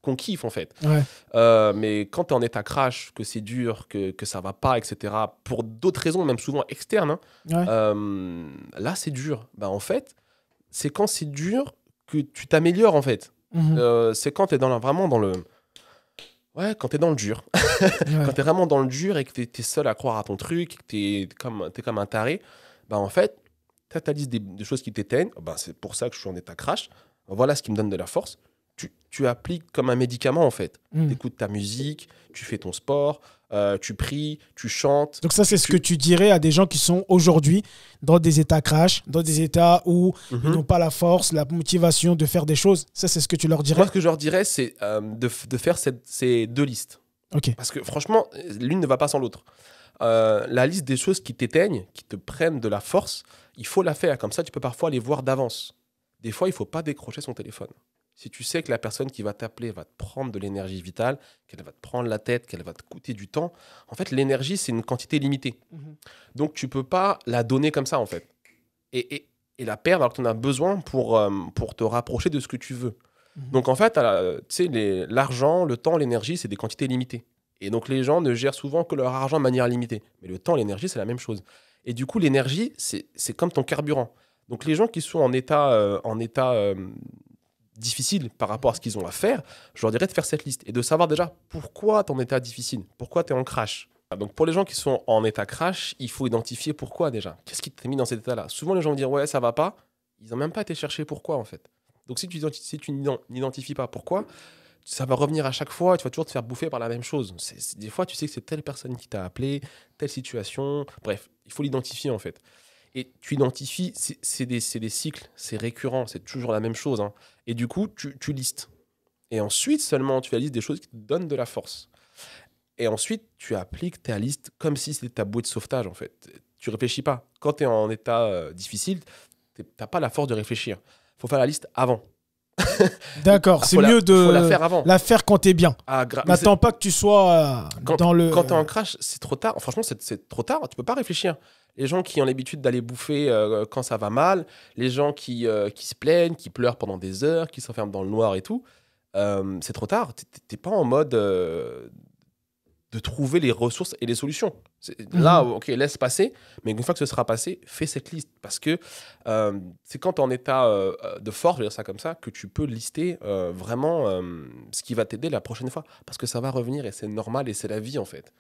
qu'on kiffe en fait. Ouais. Mais quand tu es en état crash, que c'est dur, que ça va pas, etc., pour d'autres raisons, même souvent externes, hein, là, c'est dur. Bah, en fait, c'est quand c'est dur que tu t'améliores en fait. C'est quand tu es vraiment dans le. Ouais, quand tu es dans le dur. Quand tu es vraiment dans le dur et que tu es seul à croire à ton truc, que tu es comme un taré, bah en fait, tu as ta liste des choses qui t'éteignent. Bah, c'est pour ça que je suis en état crash. Voilà ce qui me donne de la force. Tu appliques comme un médicament en fait. Tu écoutes ta musique, tu fais ton sport, tu pries, tu chantes. Donc ça, c'est ce que tu dirais à des gens qui sont aujourd'hui dans des états crash, dans des états où ils n'ont pas la force, la motivation de faire des choses. Ça, c'est ce que tu leur dirais? Moi, ce que je leur dirais, c'est de faire ces deux listes. Ok. Parce que franchement, l'une ne va pas sans l'autre. La liste des choses qui t'éteignent, qui te prennent de la force, il faut la faire. Comme ça, tu peux parfois les voir d'avance. Des fois, il ne faut pas décrocher son téléphone. Si tu sais que la personne qui va t'appeler va te prendre de l'énergie vitale, qu'elle va te prendre la tête, qu'elle va te coûter du temps, en fait, l'énergie, c'est une quantité limitée. Donc, tu ne peux pas la donner comme ça, en fait. Et la perdre alors que tu en as besoin pour te rapprocher de ce que tu veux. Donc, en fait, tu sais, l'argent, le temps, l'énergie, c'est des quantités limitées. Et donc, les gens ne gèrent souvent que leur argent de manière limitée. Mais le temps, l'énergie, c'est la même chose. Et du coup, l'énergie, c'est comme ton carburant. Donc, les gens qui sont en état difficile par rapport à ce qu'ils ont à faire, je leur dirais de faire cette liste et de savoir déjà pourquoi ton état difficile, pourquoi tu es en crash. Donc pour les gens qui sont en état crash, il faut identifier pourquoi déjà. Qu'est-ce qui t'a mis dans cet état-là? Souvent les gens vont dire ouais ça va pas, ils n'ont même pas été chercher pourquoi en fait. Donc si tu n'identifies pas pourquoi, ça va revenir à chaque fois et tu vas toujours te faire bouffer par la même chose. Des fois tu sais que c'est telle personne qui t'a appelé, telle situation, bref, il faut l'identifier en fait. Et tu identifies, c'est des cycles, c'est récurrent, c'est toujours la même chose. Hein. Et du coup, tu listes. Et ensuite, seulement, tu listes des choses qui te donnent de la force. Et ensuite, tu appliques ta liste comme si c'était ta bouée de sauvetage, en fait. Tu réfléchis pas. Quand tu es en état difficile, tu n'as pas la force de réfléchir. Il faut faire la liste avant. D'accord, c'est mieux de la faire quand tu es bien. N'attends pas que tu sois dans le... Quand tu es en crash, c'est trop tard. Franchement, c'est trop tard. Tu peux pas réfléchir. Les gens qui ont l'habitude d'aller bouffer quand ça va mal, les gens qui se plaignent, qui pleurent pendant des heures, qui s'enferment dans le noir et tout, c'est trop tard. T'es pas en mode de trouver les ressources et les solutions. Là, ok, laisse passer, mais une fois que ce sera passé, fais cette liste. Parce que c'est quand tu es en état de force, je vais dire ça comme ça, que tu peux lister vraiment ce qui va t'aider la prochaine fois. Parce que ça va revenir et c'est normal et c'est la vie en fait.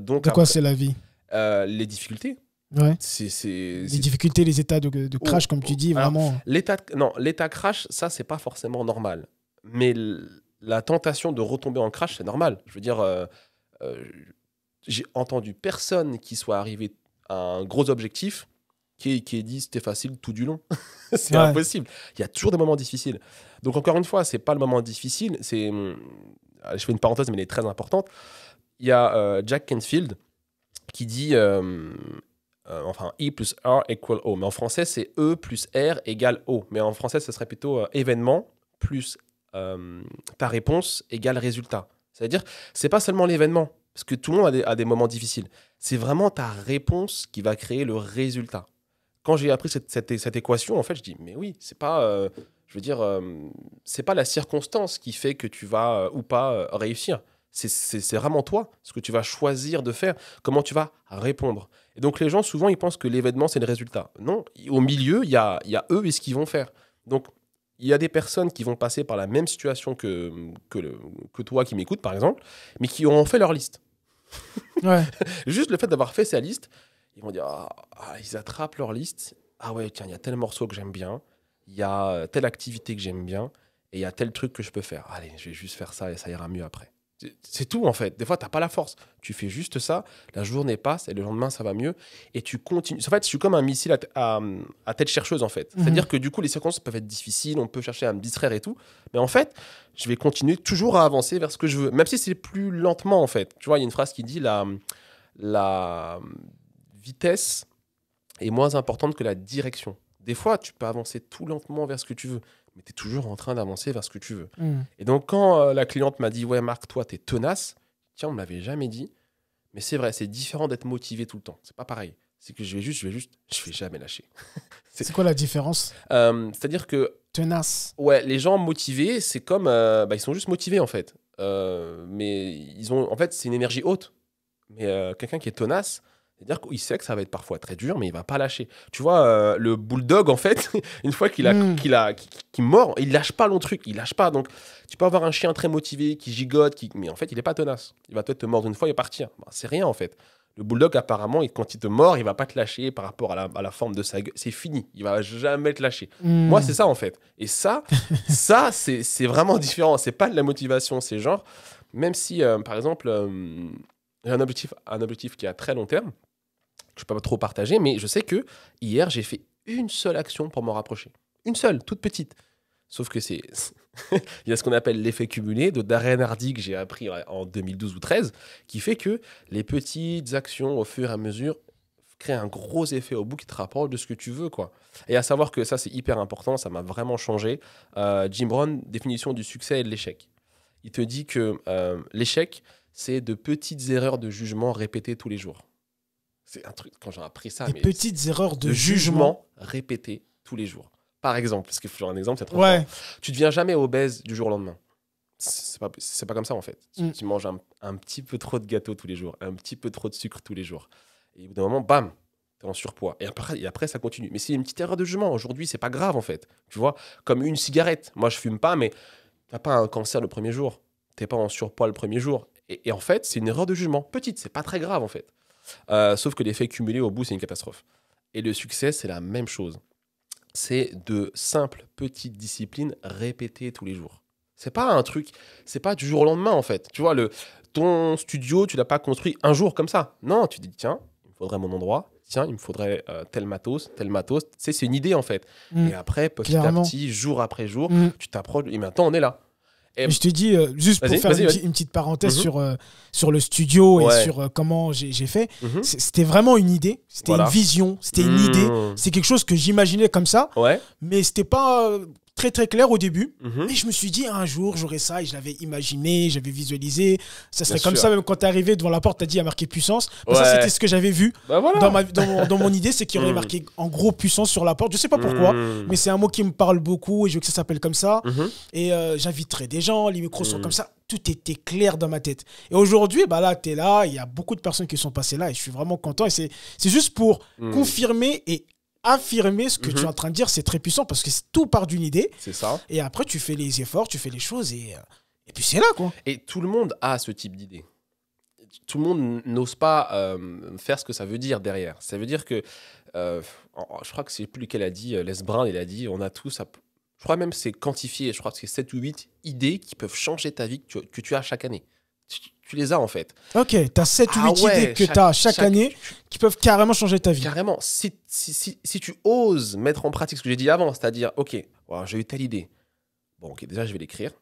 Donc, de quoi c'est la vie? Les difficultés. Ouais. Les difficultés, les états de crash, comme tu dis, vraiment. L'état crash, ça, c'est pas forcément normal. Mais la tentation de retomber en crash, c'est normal. Je veux dire, j'ai entendu personne qui soit arrivé à un gros objectif qui ait dit c'était facile tout du long. C'est impossible. Il y a toujours des moments difficiles. Donc, encore une fois, c'est pas le moment difficile. Je fais une parenthèse, mais elle est très importante. Il y a Jack Canfield qui dit... enfin, I plus R equal O. Mais en français, c'est E plus R égale O. Mais en français, ce serait plutôt événement plus ta réponse égale résultat. C'est-à-dire, c'est pas seulement l'événement, parce que tout le monde a des moments difficiles. C'est vraiment ta réponse qui va créer le résultat. Quand j'ai appris cette équation, en fait, je dis, mais oui, c'est pas, c'est pas la circonstance qui fait que tu vas ou pas réussir. C'est vraiment toi, ce que tu vas choisir de faire, comment tu vas répondre. Et donc, les gens, souvent, ils pensent que l'événement, c'est le résultat. Non, au milieu, il y a eux et ce qu'ils vont faire. Donc, il y a des personnes qui vont passer par la même situation que toi qui m'écoutes, par exemple, mais qui auront fait leur liste. Ouais. Juste le fait d'avoir fait sa liste, ils vont dire, ils attrapent leur liste. Ah ouais, tiens, il y a tel morceau que j'aime bien, il y a telle activité que j'aime bien, et il y a tel truc que je peux faire. Allez, je vais juste faire ça et ça ira mieux après. C'est tout en fait. Des fois, tu n'as pas la force. Tu fais juste ça, la journée passe et le lendemain, ça va mieux. Et tu continues. En fait, je suis comme un missile à tête chercheuse en fait. C'est-à-dire que du coup, les circonstances peuvent être difficiles, on peut chercher à me distraire et tout. Mais en fait, je vais continuer toujours à avancer vers ce que je veux. Même si c'est plus lentement en fait. Tu vois, il y a une phrase qui dit la vitesse est moins importante que la direction. Des fois, tu peux avancer tout lentement vers ce que tu veux. mais tu es toujours en train d'avancer vers ce que tu veux. Mm. Et donc, quand la cliente m'a dit « Ouais, Marc, toi, tu es tenace », tiens, on ne me l'avait jamais dit. Mais c'est vrai, c'est différent d'être motivé tout le temps. C'est pas pareil. C'est que je vais jamais lâcher. C'est quoi la différence? C'est-à-dire que, Tenace. ouais, les gens motivés, c'est comme, ils sont juste motivés en fait. Mais ils ont, en fait, c'est une énergie haute. Mais quelqu'un qui est tenace, c'est-à-dire qu'il sait que ça va être parfois très dur, mais il va pas lâcher. Tu vois, le bulldog, en fait, une fois qu'il mord, il lâche pas le truc, il lâche pas. Donc, tu peux avoir un chien très motivé qui gigote, mais en fait, il est pas tenace. Il va peut-être te mordre une fois et partir. Ben, c'est rien en fait. Le bulldog, apparemment, quand il te mord, il va pas te lâcher par rapport à la forme de sa gueule. C'est fini. Il va jamais te lâcher. Moi, c'est ça, en fait. Et ça c'est vraiment différent. C'est pas de la motivation. C'est genre, même si, par exemple, j'ai un objectif qui est à très long terme, que je peux pas trop partager, mais je sais que hier, j'ai fait une seule action pour m'en rapprocher. Une seule, toute petite. Sauf que il y a ce qu'on appelle l'effet cumulé de Darren Hardy que j'ai appris en 2012 ou 2013, qui fait que les petites actions, au fur et à mesure, créent un gros effet au bout qui te rapporte de ce que tu veux, quoi. Et à savoir que ça, c'est hyper important, ça m'a vraiment changé. Jim Rohn, définition du succès et de l'échec. Il te dit que l'échec, c'est de petites erreurs de jugement répétées tous les jours. C'est un truc, quand j'ai appris ça... Des petites erreurs de jugement répétées tous les jours. Par exemple, parce qu'il faut faire un exemple, c'est trop Ouais. fort. Tu ne deviens jamais obèse du jour au lendemain. C'est pas comme ça, en fait. Tu manges un petit peu trop de gâteau tous les jours, un petit peu trop de sucre tous les jours. Et au bout d'un moment, bam, tu es en surpoids. Et après, ça continue. Mais c'est une petite erreur de jugement. Aujourd'hui, c'est pas grave, en fait. Tu vois, comme une cigarette. Moi, je fume pas, mais tu n'as pas un cancer le premier jour. Tu n'es pas en surpoids le premier jour. Et en fait, c'est une erreur de jugement. Petite, c'est pas très grave, en fait. Sauf que l'effet cumulé au bout, c'est une catastrophe. Et le succès, c'est la même chose. C'est de simples petites disciplines répétées tous les jours. C'est pas un truc, c'est pas du jour au lendemain en fait. Tu vois, ton studio, tu l'as pas construit un jour comme ça. Non, tu dis tiens, il me faudrait mon endroit, tiens, il me faudrait tel matos. Tu sais, c'est une idée en fait. Et après, petit à petit, jour après jour, tu t'approches et maintenant on est là. Et je te dis, juste pour faire une petite parenthèse sur le studio et sur comment j'ai fait, c'était vraiment une idée, c'était une vision, c'était une idée, c'est quelque chose que j'imaginais comme ça, mais c'était pas très très clair au début. Et je me suis dit, un jour, j'aurai ça, et je l'avais imaginé, j'avais visualisé. Ça serait comme ça, même quand t'es arrivé devant la porte, t'as dit, il y a marqué puissance. Ça, c'était ce que j'avais vu dans mon idée, c'est qu'il y aurait marqué en gros puissance sur la porte. Je sais pas pourquoi, mais c'est un mot qui me parle beaucoup et je veux que ça s'appelle comme ça. Et j'inviterai des gens, les micros sont comme ça. Tout était clair dans ma tête. Et aujourd'hui, là, t'es là, il y a beaucoup de personnes qui sont passées là et je suis vraiment content. Et c'est juste pour confirmer et affirmer ce que tu es en train de dire, c'est très puissant parce que tout part d'une idée. C'est ça. Et après, tu fais les efforts, tu fais les choses et puis c'est là, quoi. Et tout le monde a ce type d'idée. Tout le monde n'ose pas faire ce que ça veut dire derrière. Ça veut dire que, je crois que c'est plus lequel a dit, Les Brown, il a dit, on a tous, je crois même que c'est quantifié, je crois que c'est 7 ou 8 idées qui peuvent changer ta vie que tu as chaque année. Tu les as en fait. Ok, tu as 7 ou 8 idées que tu as chaque année qui peuvent carrément changer ta vie. Carrément. Si tu oses mettre en pratique ce que j'ai dit avant, c'est-à-dire, ok, j'ai eu telle idée. Bon, ok, déjà je vais l'écrire.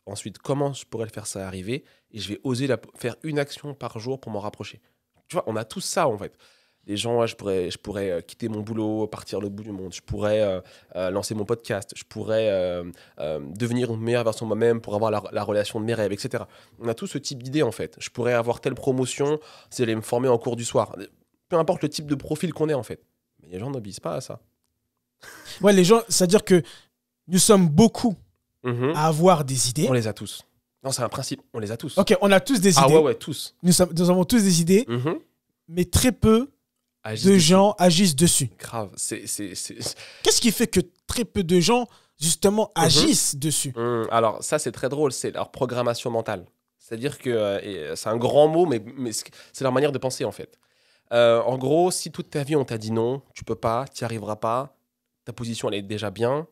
Ensuite, comment je pourrais le faire ça arriver? Et je vais oser faire une action par jour pour m'en rapprocher. Tu vois, on a tous ça en fait. Les gens, je pourrais quitter mon boulot, partir à l'autre bout du monde. Je pourrais lancer mon podcast. Je pourrais devenir une meilleure version de moi-même pour avoir la relation de mes rêves, etc. On a tous ce type d'idées, en fait. Je pourrais avoir telle promotion si j'allais me former en cours du soir. Peu importe le type de profil qu'on est, en fait. Mais les gens n'obéissent pas à ça. Ouais, les gens, c'est-à-dire que nous sommes beaucoup à avoir des idées. On les a tous. Non, c'est un principe. On les a tous. Ok, on a tous des idées. Ah ouais, tous. Nous avons tous des idées, mais très peu de gens agissent dessus. Grave. Qu'est-ce qui fait que très peu de gens, justement, agissent dessus? Alors, ça, c'est très drôle. C'est leur programmation mentale. C'est-à-dire que c'est un grand mot, mais c'est leur manière de penser, en fait. En gros, si toute ta vie, on t'a dit non, tu peux pas, tu n'y arriveras pas, ta position, elle est déjà bien.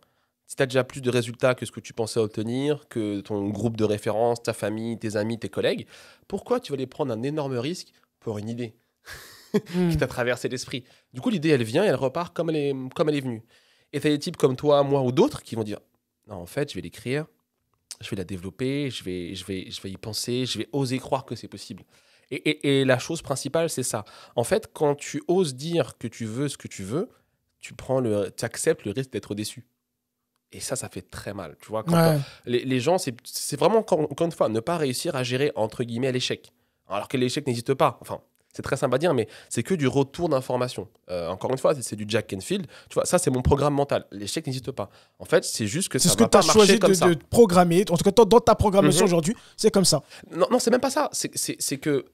Si tu as déjà plus de résultats que ce que tu pensais obtenir, que ton groupe de référence, ta famille, tes amis, tes collègues, pourquoi tu vas aller prendre un énorme risque pour une idée qui t'a traversé l'esprit? Du coup, l'idée, elle vient et elle repart comme elle est venue. Et tu as des types comme toi, moi ou d'autres qui vont dire non, en fait, je vais l'écrire, je vais la développer, je vais y penser, je vais oser croire que c'est possible. Et la chose principale, c'est ça. En fait, quand tu oses dire que tu veux ce que tu veux, tu acceptes le risque d'être déçu. Et ça fait très mal. Tu vois, les gens, c'est vraiment, encore une fois, ne pas réussir à gérer, entre guillemets, l'échec. Alors que l'échec n'existe pas. Enfin, c'est très simple à dire, mais c'est que du retour d'information. Encore une fois, c'est du Jack Canfield. Tu vois, ça, c'est mon programme mental. L'échec n'existe pas. En fait, c'est juste que ça va pas marcher comme ça. C'est ce que tu as choisi de programmer. En tout cas, dans ta programmation aujourd'hui, c'est comme ça. Non, c'est même pas ça. C'est que...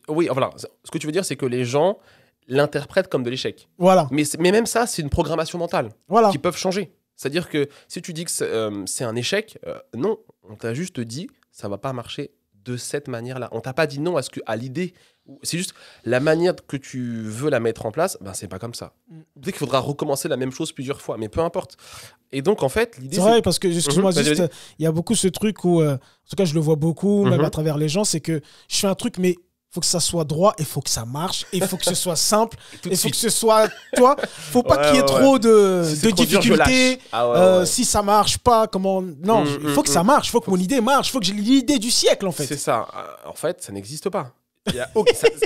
Oui, voilà. Ce que tu veux dire, c'est que les gens l'interprètent comme de l'échec. Voilà. Mais même ça, c'est une programmation mentale qui peuvent changer. C'est-à-dire que si tu dis que c'est un échec, non, on t'a juste dit ça va pas marcher de cette manière-là. On t'a pas dit non à l'idée. C'est juste la manière que tu veux la mettre en place, ben c'est pas comme ça. Dès qu'il faudra recommencer la même chose plusieurs fois, mais peu importe. Et donc en fait, l'idée c'est vrai parce que excuse-moi juste, il y a beaucoup ce truc où en tout cas je le vois beaucoup même à travers les gens, c'est que je fais un truc mais faut que ça soit droit, il faut que ça marche, il faut que ce soit simple, il faut que ce soit, toi, faut pas qu'il y ait trop de difficultés. Si ça marche pas, comment... Non, il faut que ça marche, il faut que mon idée marche, il faut que j'ai l'idée du siècle, en fait. C'est ça. En fait, ça n'existe pas.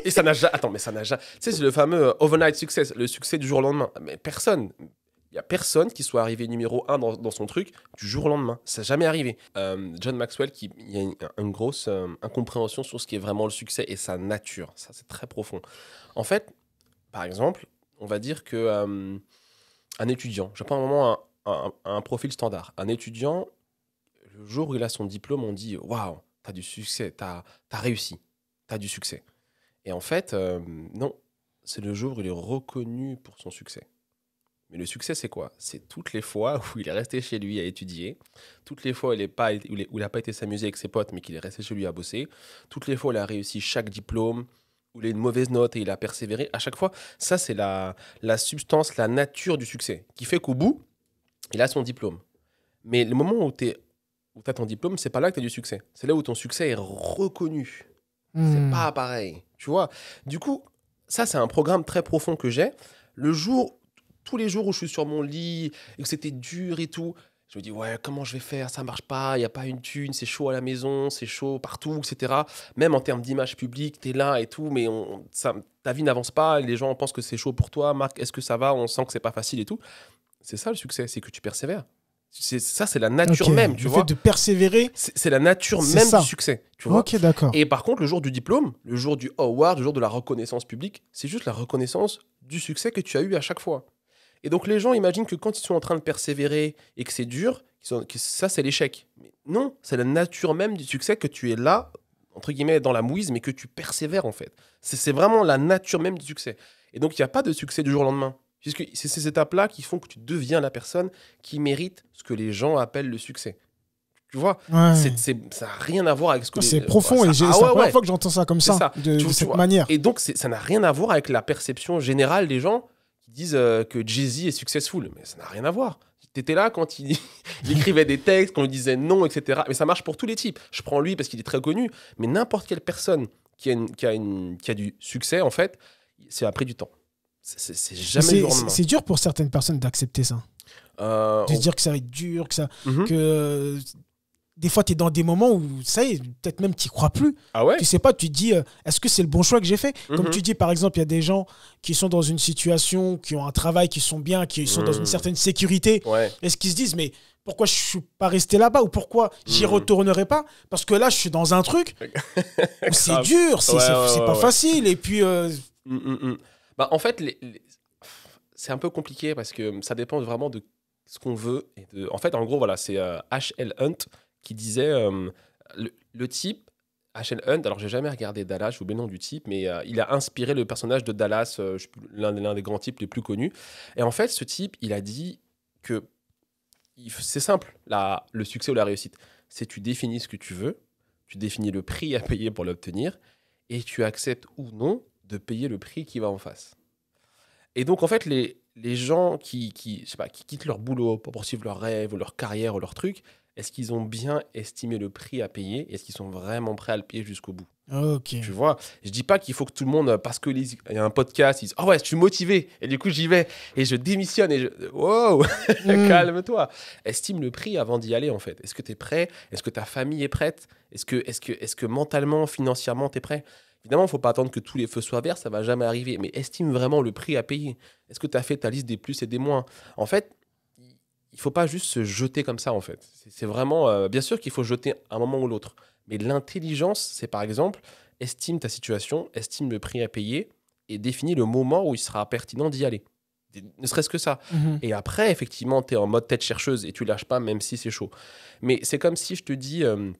Et ça n'a jamais... Attends, mais ça n'a jamais... Tu sais, c'est le fameux overnight success, le succès du jour au lendemain. Mais personne... Il n'y a personne qui soit arrivé numéro 1 dans son truc du jour au lendemain. Ça n'a jamais arrivé. John Maxwell, il y a une grosse incompréhension sur ce qui est vraiment le succès et sa nature. Ça, c'est très profond. En fait, par exemple, on va dire que un étudiant, je prends un moment un profil standard. Un étudiant, le jour où il a son diplôme, on dit « Waouh, tu as du succès, tu as réussi, tu as du succès. » Et en fait, non, c'est le jour où il est reconnu pour son succès. Mais le succès, c'est quoi? C'est toutes les fois où il est resté chez lui à étudier, toutes les fois où il n'a pas été s'amuser avec ses potes, mais qu'il est resté chez lui à bosser, toutes les fois où il a réussi chaque diplôme, où il a une mauvaise note et il a persévéré. À chaque fois, ça, c'est la substance, la nature du succès, qui fait qu'au bout, il a son diplôme. Mais le moment où tu as ton diplôme, c'est pas là que tu as du succès. C'est là où ton succès est reconnu. C'est pas pareil, tu vois. Du coup, ça, c'est un programme très profond que j'ai. Tous les jours où je suis sur mon lit et que c'était dur et tout, je me dis, ouais, comment je vais faire? Ça marche pas, il n'y a pas une thune, c'est chaud à la maison, c'est chaud partout, etc. Même en termes d'image publique, tu es là et tout, mais ta vie n'avance pas, les gens pensent que c'est chaud pour toi. Marc, est-ce que ça va? On sent que c'est pas facile et tout. C'est ça le succès, c'est que tu persévères. Ça, c'est la nature même, tu vois. Le fait de persévérer, c'est la nature même du succès, tu vois. Ok, d'accord. Et par contre, le jour du diplôme, le jour du award, le jour de la reconnaissance publique, c'est juste la reconnaissance du succès que tu as eu à chaque fois. Et donc, les gens imaginent que quand ils sont en train de persévérer et que c'est dur, que ça, c'est l'échec. Mais non, c'est la nature même du succès que tu es là, entre guillemets, dans la mouise, mais que tu persévères, en fait. C'est vraiment la nature même du succès. Et donc, il n'y a pas de succès du jour au lendemain. Puisque c'est ces étapes-là qui font que tu deviens la personne qui mérite ce que les gens appellent le succès. Tu vois, ça n'a rien à voir avec ce que... C'est profond et c'est la première fois que j'entends ça comme ça, de cette manière. Et donc, ça n'a rien à voir avec la perception générale des gens qui disent que Jay-Z est successful. Mais ça n'a rien à voir. Tu étais là quand il écrivait des textes, quand il disait non, etc. Mais ça marche pour tous les types. Je prends lui parce qu'il est très connu, mais n'importe quelle personne qui a du succès, en fait, c'est après du temps. C'est jamais c'est dur pour certaines personnes d'accepter ça. De se dire que ça va être dur, que des fois, tu es dans des moments où, ça y est, peut-être même tu n'y crois plus. Ah ouais? Tu sais pas, tu te dis, est-ce que c'est le bon choix que j'ai fait? Comme tu dis, par exemple, il y a des gens qui sont dans une situation, qui ont un travail, qui sont bien, qui sont dans une certaine sécurité. Est-ce qu'ils se disent, mais pourquoi je ne suis pas resté là-bas? Ou pourquoi j'y retournerai pas? Parce que là, je suis dans un truc où c'est dur, c'est pas facile. Et puis... Bah, en fait, c'est un peu compliqué parce que ça dépend vraiment de ce qu'on veut. En fait, en gros, voilà, c'est H.L. Hunt qui disait le type, H.L. Hunt, alors j'ai jamais regardé Dallas, j'ai oublié le nom du type, mais il a inspiré le personnage de Dallas, l'un des grands types les plus connus. Et en fait, ce type, il a dit que c'est simple, le succès ou la réussite. C'est tu définis ce que tu veux, tu définis le prix à payer pour l'obtenir et tu acceptes ou non de payer le prix qui va en face. Et donc, en fait, les gens qui quittent leur boulot pour poursuivre leurs rêves ou leur carrière ou leur truc, est-ce qu'ils ont bien estimé le prix à payer? Est-ce qu'ils sont vraiment prêts à le payer jusqu'au bout? Okay. Tu vois, je dis pas qu'il faut que tout le monde, parce qu'il y a un podcast, ils disent « Ah ouais, je suis motivé » et du coup, j'y vais et je démissionne et wow, calme-toi. Estime le prix avant d'y aller, en fait. Est-ce que tu es prêt? Est-ce que ta famille est prête? Est-ce que mentalement, financièrement, tu es prêt? Évidemment, il ne faut pas attendre que tous les feux soient verts, ça ne va jamais arriver. Mais estime vraiment le prix à payer. Est-ce que tu as fait ta liste des plus et des moins? En fait, il faut pas juste se jeter comme ça, en fait. C'est vraiment... bien sûr qu'il faut jeter un moment ou l'autre. Mais l'intelligence, c'est par exemple, estime ta situation, estime le prix à payer et définis le moment où il sera pertinent d'y aller. Ne serait-ce que ça. Et après, effectivement, tu es en mode tête chercheuse et tu lâches pas, même si c'est chaud. Mais c'est comme si je te dis, on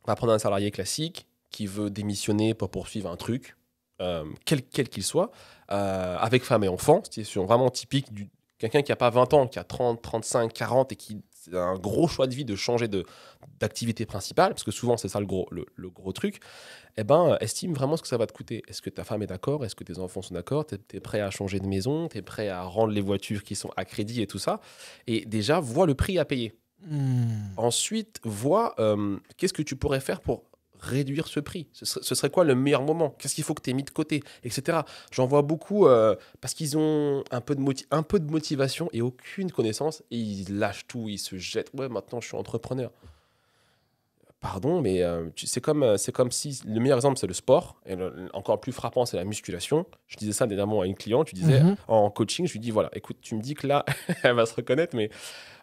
va prendre un salarié classique qui veut démissionner pour poursuivre un truc, quel qu'il soit, avec femme et enfant. C'est vraiment typique quelqu'un qui n'a pas 20 ans, qui a 30, 35, 40 et qui a un gros choix de vie de changer d'activité principale, parce que souvent c'est ça le gros truc, eh ben, estime vraiment ce que ça va te coûter. Est-ce que ta femme est d'accord? Est-ce que tes enfants sont d'accord? Tu es prêt à changer de maison? Tu es prêt à rendre les voitures qui sont à crédit et tout ça? Et déjà, vois le prix à payer. Ensuite, vois qu'est-ce que tu pourrais faire pour réduire ce prix. Ce serait quoi le meilleur moment? Qu'est-ce qu'il faut que tu aies mis de côté, etc. J'en vois beaucoup parce qu'ils ont un peu de motivation et aucune connaissance et ils lâchent tout, ils se jettent. Ouais, maintenant je suis entrepreneur. Pardon, mais c'est comme si le meilleur exemple c'est le sport et encore plus frappant c'est la musculation. Je disais ça dernièrement à une cliente, je disais en coaching, je lui dis voilà, écoute, tu me dis que là elle va se reconnaître, mais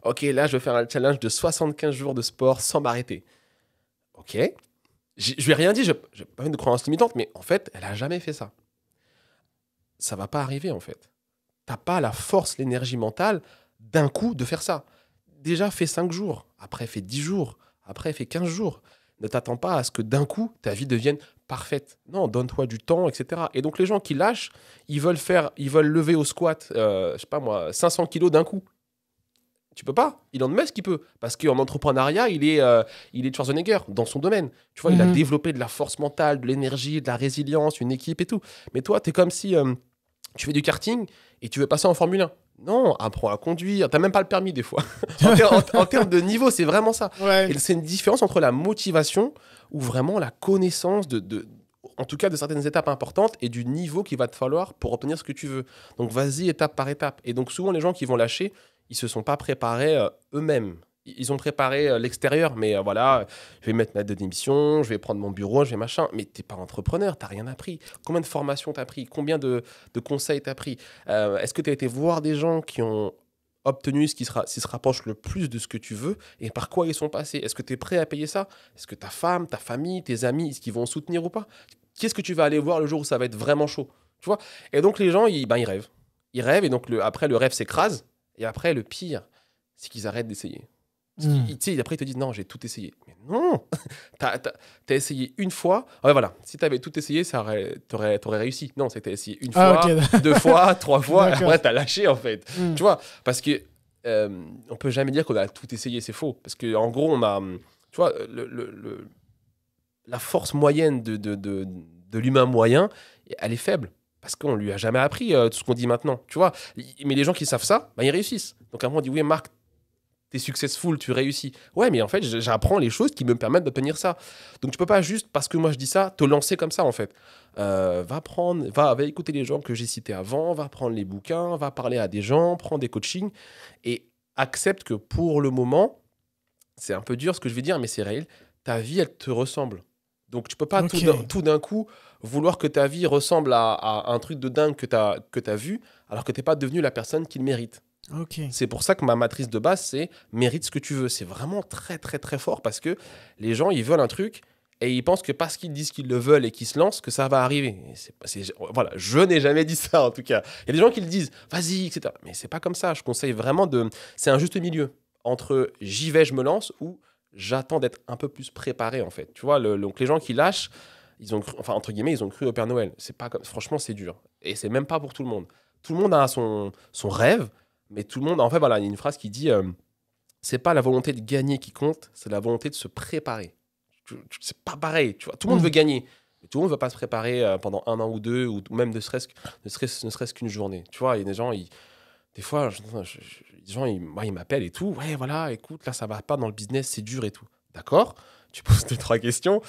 ok, là je vais faire un challenge de 75 jours de sport sans m'arrêter. Ok. Je lui ai rien dit, je n'ai pas une croyance limitante, mais en fait, elle n'a jamais fait ça. Ça ne va pas arriver, en fait. Tu n'as pas la force, l'énergie mentale, d'un coup, de faire ça. Déjà, fais 5 jours, après, fais 10 jours, après, fais 15 jours. Ne t'attends pas à ce que d'un coup, ta vie devienne parfaite. Non, donne-toi du temps, etc. Et donc, les gens qui lâchent, ils veulent lever au squat, je sais pas moi, 500 kilos d'un coup. Tu peux pas. Elon Musk, il peut. Parce qu'en entrepreneuriat, il est Schwarzenegger dans son domaine. Tu vois, il a développé de la force mentale, de l'énergie, de la résilience, une équipe et tout. Mais toi, tu es comme si tu fais du karting et tu veux passer en Formule 1. Non, apprends à conduire. Tu n'as même pas le permis des fois. en termes de niveau, c'est vraiment ça. Ouais. Et c'est une différence entre la motivation ou vraiment la connaissance en tout cas de certaines étapes importantes et du niveau qu'il va te falloir pour obtenir ce que tu veux. Donc, vas-y étape par étape. Et donc, souvent, les gens qui vont lâcher, ils ne se sont pas préparés eux-mêmes. Ils ont préparé l'extérieur, mais voilà, je vais mettre ma lettre de démission, je vais prendre mon bureau, je vais machin. Mais tu n'es pas entrepreneur, tu n'as rien appris. Combien de formations tu as pris? Combien de conseils tu as pris? Est-ce que tu as été voir des gens qui ont obtenu ce qui se rapproche le plus de ce que tu veux et par quoi ils sont passés? Est-ce que tu es prêt à payer ça? Est-ce que ta femme, ta famille, tes amis, est-ce qu'ils vont soutenir ou pas? Qu'est-ce que tu vas aller voir le jour où ça va être vraiment chaud? Tu vois? Et donc les gens, ils rêvent. Ils rêvent et donc après le rêve s'écrase. Et après, le pire, c'est qu'ils arrêtent d'essayer. Après, ils te disent non, j'ai tout essayé. Mais non, t'as essayé une fois. Ouais, voilà, si tu avais tout essayé, t'aurais réussi. Non, c'est que tu as essayé une fois, okay. 2 fois, 3 fois, et après, tu as lâché en fait. Tu vois, parce que on peut jamais dire qu'on a tout essayé, c'est faux. Parce qu'en gros, on a, tu vois, la force moyenne de l'humain moyen, elle est faible. Parce qu'on lui a jamais appris tout ce qu'on dit maintenant, tu vois. Mais les gens qui savent ça, ils réussissent. Donc à un moment, on dit, oui, Marc, t'es successful, tu réussis. Ouais, mais en fait, j'apprends les choses qui me permettent d'obtenir ça. Donc tu peux pas juste, parce que moi je dis ça, te lancer comme ça, en fait. Va écouter les gens que j'ai cités avant, va prendre les bouquins, va parler à des gens, prends des coachings, et accepte que pour le moment, c'est un peu dur ce que je vais dire, mais c'est réel, ta vie, elle te ressemble. Donc, tu peux pas tout d'un coup vouloir que ta vie ressemble à un truc de dingue que tu as vu, alors que tu n'es pas devenu la personne qui le mérite. C'est pour ça que ma matrice de base, c'est mérite ce que tu veux. C'est vraiment très, très, très fort parce que les gens, ils veulent un truc et ils pensent que parce qu'ils disent qu'ils le veulent et qu'ils se lancent, que ça va arriver. Voilà, je n'ai jamais dit ça en tout cas. Il y a des gens qui le disent, vas-y, etc. Mais c'est pas comme ça. Je conseille vraiment c'est un juste milieu entre j'y vais, je me lance ou j'attends d'être un peu plus préparé en fait. Tu vois, donc les gens qui lâchent, ils ont cru, enfin entre guillemets, ils ont cru au Père Noël. C'est pas comme, franchement, c'est dur. Et c'est même pas pour tout le monde. Tout le monde a son rêve, mais tout le monde, en fait, voilà, il y a une phrase qui dit, c'est pas la volonté de gagner qui compte, c'est la volonté de se préparer. C'est pas pareil, tu vois. Tout le monde veut gagner, mais tout le monde veut pas se préparer pendant 1 an ou 2, ou même ne serait-ce qu'une journée. Tu vois, il y a des gens, des fois, les gens, ils m'appellent et tout. Ouais, voilà, écoute, là, ça va pas dans le business, c'est dur et tout. D'accord? Tu poses 2-3 questions.